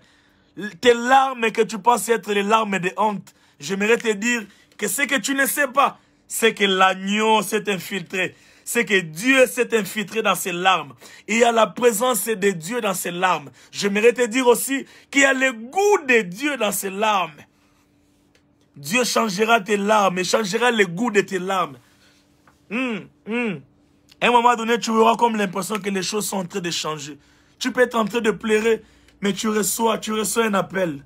Tes larmes que tu penses être les larmes de honte, j'aimerais te dire que ce que tu ne sais pas, c'est que l'agneau s'est infiltré. C'est que Dieu s'est infiltré dans ses larmes. Il y a la présence de Dieu dans ses larmes. J'aimerais te dire aussi qu'il y a le goût de Dieu dans ses larmes. Dieu changera tes larmes et changera le goût de tes larmes. À un moment donné, tu auras comme l'impression que les choses sont en train de changer. Tu peux être en train de pleurer, mais tu reçois un appel.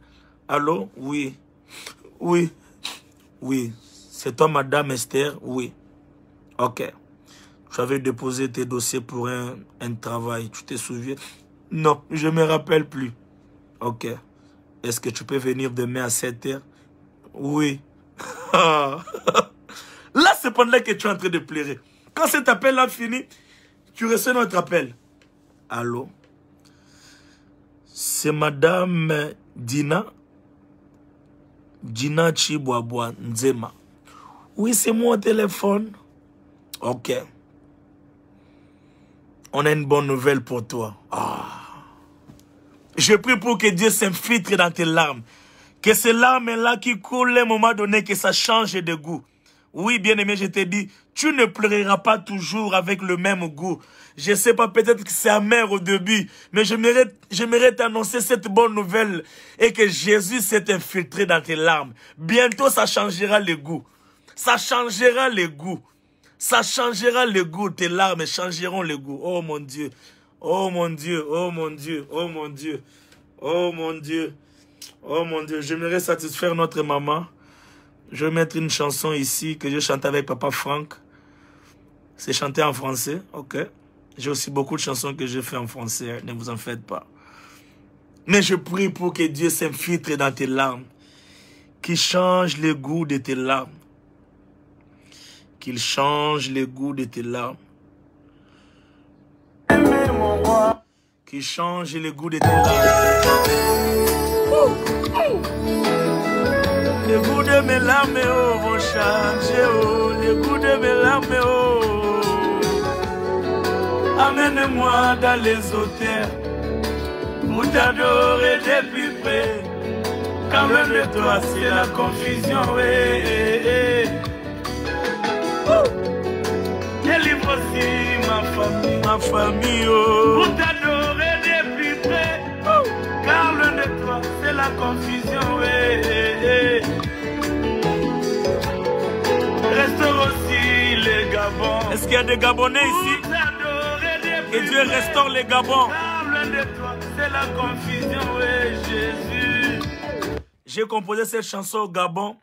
Allô? Oui. C'est toi, Madame Esther? Oui. Ok. Tu avais déposé tes dossiers pour un travail. Tu te souviens? Non, je ne me rappelle plus. Ok. Est-ce que tu peux venir demain à 7 h? Oui. Là, c'est pendant que tu es en train de pleurer. Quand cet appel-là finit, tu reçois notre appel. Allô? C'est Madame Dina Chibouabouan Nzema. Oui, c'est moi au téléphone. Ok. On a une bonne nouvelle pour toi. Je prie pour que Dieu s'infiltre dans tes larmes. Que ces larmes-là qui coulent à un moment donné, que ça change de goût. Oui, bien-aimé, je te dis, tu ne pleureras pas toujours avec le même goût. Je sais pas, peut-être que c'est amer au début, mais j'aimerais t'annoncer cette bonne nouvelle et que Jésus s'est infiltré dans tes larmes. Bientôt, ça changera le goût. Ça changera le goût. Ça changera le goût. Tes larmes changeront le goût. Oh mon Dieu. Oh mon Dieu. Oh mon Dieu. Oh mon Dieu. Oh mon Dieu. Oh mon Dieu. J'aimerais satisfaire notre maman. Je vais mettre une chanson ici que je chante avec Papa Franck. C'est chanté en français. Ok. J'ai aussi beaucoup de chansons que j'ai fait en français. Ne vous en faites pas. Mais je prie pour que Dieu s'infiltre dans tes larmes. Qu'il change le goût de tes larmes. Qu'il change le goût de tes larmes. Qu'il change le goût de tes larmes. Le goût de mes larmes vont changer. Le goût de mes larmes Amène-moi dans les hauteurs pour t'adorer de plus près. Quand loin de toi c'est la confusion, délivre aussi ma famille, oh. Pour t'adorer de plus près. Car loin de toi c'est la confusion, Restaure aussi les Gabons. Est-ce qu'il y a des Gabonais ici? Que Dieu restaure les Gabons. Car loin de toi c'est la confusion, Jésus. J'ai composé cette chanson au Gabon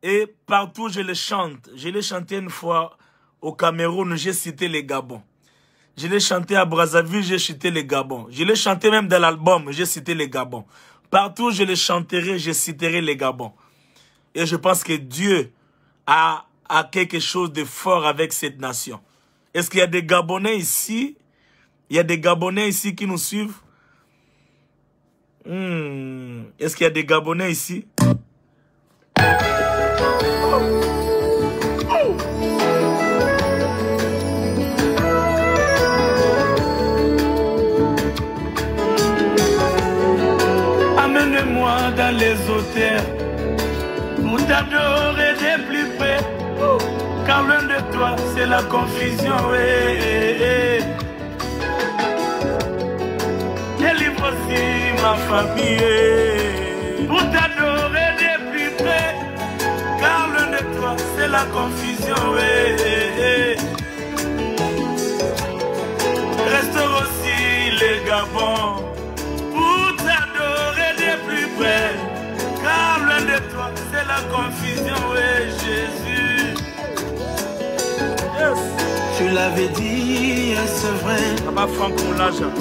et partout je le chante. Je l'ai chanté une fois au Cameroun, j'ai cité les Gabons. Je l'ai chanté à Brazzaville, j'ai cité les Gabons. Je l'ai chanté même dans l'album, j'ai cité les Gabons. Partout je le chanterai, je citerai les Gabons. Et je pense que Dieu a quelque chose de fort avec cette nation. Est-ce qu'il y a des Gabonais ici? Il y a des Gabonais ici qui nous suivent? Est-ce qu'il y a des Gabonais ici? Amène-moi dans les hauteurs pour t'adorer de plus près. Car loin de toi c'est la confusion, Délivre aussi ma famille pour t'adorer de plus près. Car loin de toi c'est la confusion, Restaure aussi les Gabons pour t'adorer de plus près. Car loin de toi c'est la confusion, Jésus. Yes. Tu l'avais dit, c'est vrai.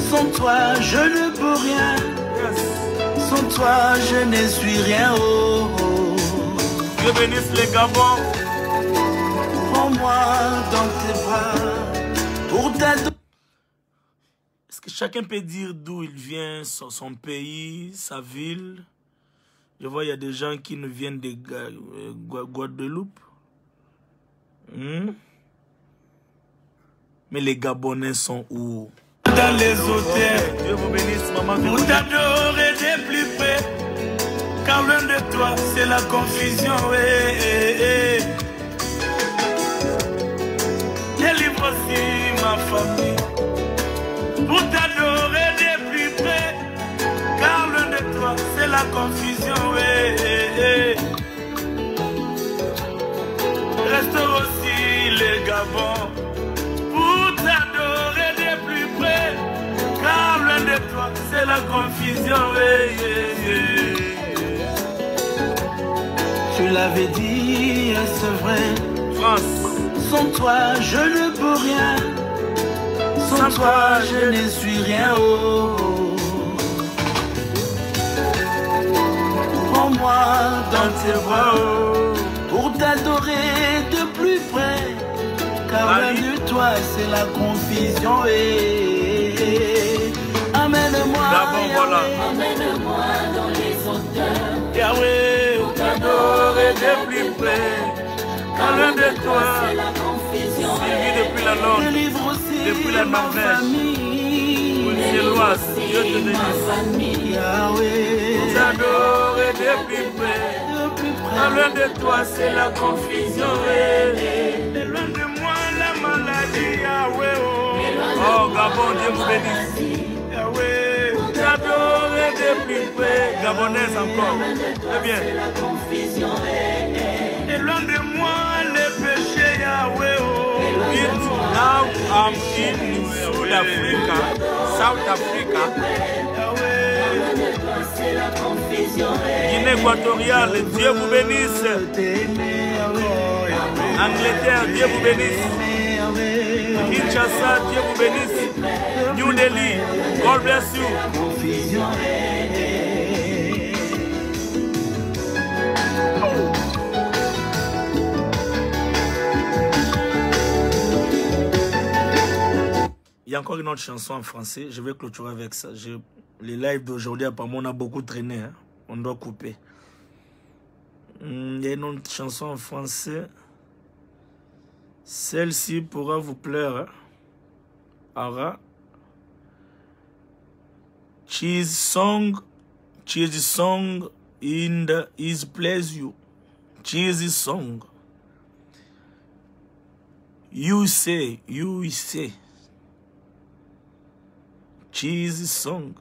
Sans toi, je ne peux rien. Yes. Sans toi, je ne suis rien. Oh, oh. Dieu bénisse les Gabons. Prends-moi dans tes bras pour t'adorer. Est-ce que chacun peut dire d'où il vient, son pays, sa ville? Je vois, il y a des gens qui nous viennent de Guadeloupe. Mais les Gabonais sont où? Dans les hôtels. Dieu vous bénisse, maman. Pour t'adorer de plus près. Car loin de toi, c'est la confusion. Délivre aussi ma famille. Pour t'adorer de plus près. Car loin de toi, c'est la confusion. Restaure aussi les Gabons. Pour t'adorer de plus près. Car loin de toi, c'est la confusion. Tu l'avais dit, c'est vrai. France. Sans toi, je ne peux rien. Sans toi, je ne suis rien. Oh, oh. Prends-moi dans tes bras pour t'adorer de plus près. Car loin de toi, c'est la confusion. Amène-moi, voilà. Amène-moi dans les hauteurs. Yahweh, pour t'adorer de plus près. Car loin de toi, c'est la confusion. suivi depuis la Londres, Délivre aussi depuis la ma Norvège. famille. Bruxelloise, Dieu te bénisse. Yahweh, Pour t'adorer de plus près. de plus près. Car loin de toi, c'est la confusion. Et loin de moi, la maladie, Yahweh. Oh, Gabon, Dieu vous bénisse. Yahweh, pour t'adorer de plus près. Gabonaise encore. Très bien. Et loin de moi, les péchés, Yahweh. Now I'm in South Africa. South Africa. Guinée équatoriale, Dieu vous bénisse. Angleterre, Dieu vous bénisse. Kinshasa, Dieu vous bénisse. New Delhi, God bless you. Il y a encore une autre chanson en français. Je vais clôturer avec ça. Les lives d'aujourd'hui, apparemment, on a beaucoup traîné. Hein? On doit couper. Il y a une autre chanson en français. Celle-ci pourra vous plaire. Hein? Ara. Cheese song in the is pleasure. Cheesy song. You say. Cheesy song.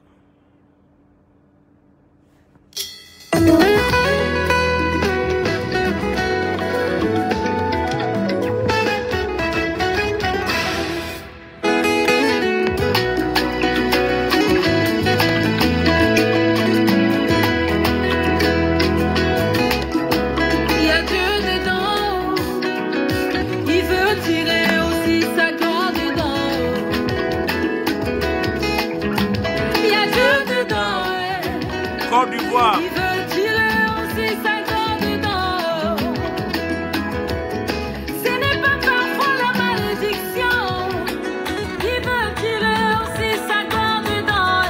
Côte d'Ivoire. Il veut tirer aussi sa corde dedans. Ce n'est pas parfois la malédiction. Il veut tirer aussi sa corde dedans.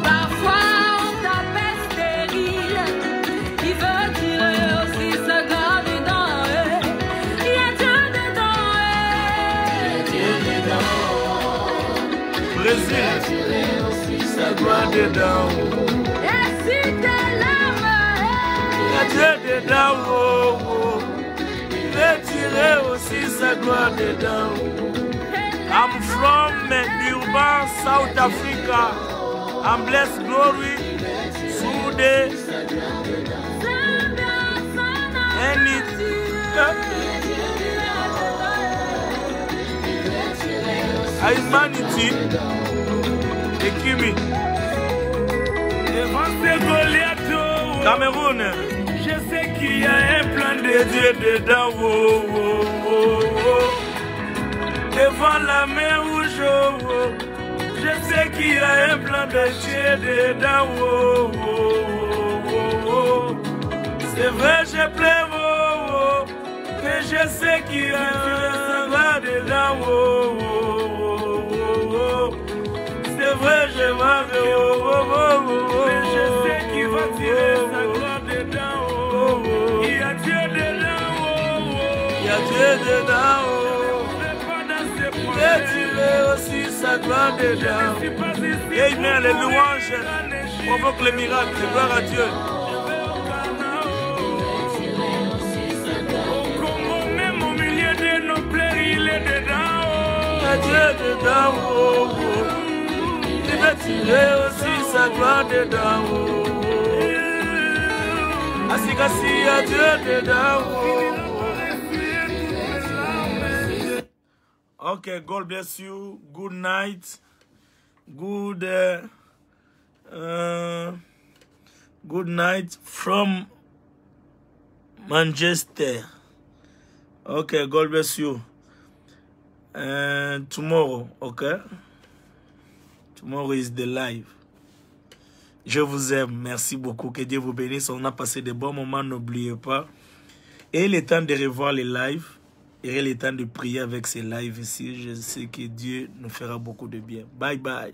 Parfois on t'appelle stérile. Il veut tirer aussi sa corde dedans. Il y a Dieu dedans. Brésil. Ça doit dedans. Et si t'es l'âme, Il y a Dieu dedans. Il veut tirer aussi sa gloire dedans. I'm from Durban, South Africa. I'm blessed glory. Sude. Humanity. Ekimi. Devant ces Goliaths, Cameroun. je sais qu'il y a un plan de Dieu Dieu dedans. Devant la mer rouge. Je sais qu'il y a un plan de Dieu dedans. C'est vrai, je pleure. Mais je sais qu'il y a un plan dedans. C'est vrai, je vais. Mais je sais qu'il va tirer sa gloire dedans. Il y a Dieu dedans. Il y a Dieu dedans. Ne pas dans ses Il projets. a tiré aussi sa gloire dedans. Je suis pas ici. Amen, les louanges provoquent les miracles. Gloire à Dieu. Au Congo, même au milieu de nos plaies, il est dedans. Il y a Dieu dedans. Il va tirer aussi sa gloire dedans. Asikasi, il y a Dieu dedans. Okay, God bless you. Good night. Good night from Manchester. Okay, God bless you. Tomorrow, okay? Tomorrow is the live. Je vous aime. Merci beaucoup. Que Dieu vous bénisse. On a passé de bons moments. N'oubliez pas. Et il est temps de revoir les lives. Et il est temps de prier avec ces lives ici. Je sais que Dieu nous fera beaucoup de bien. Bye bye.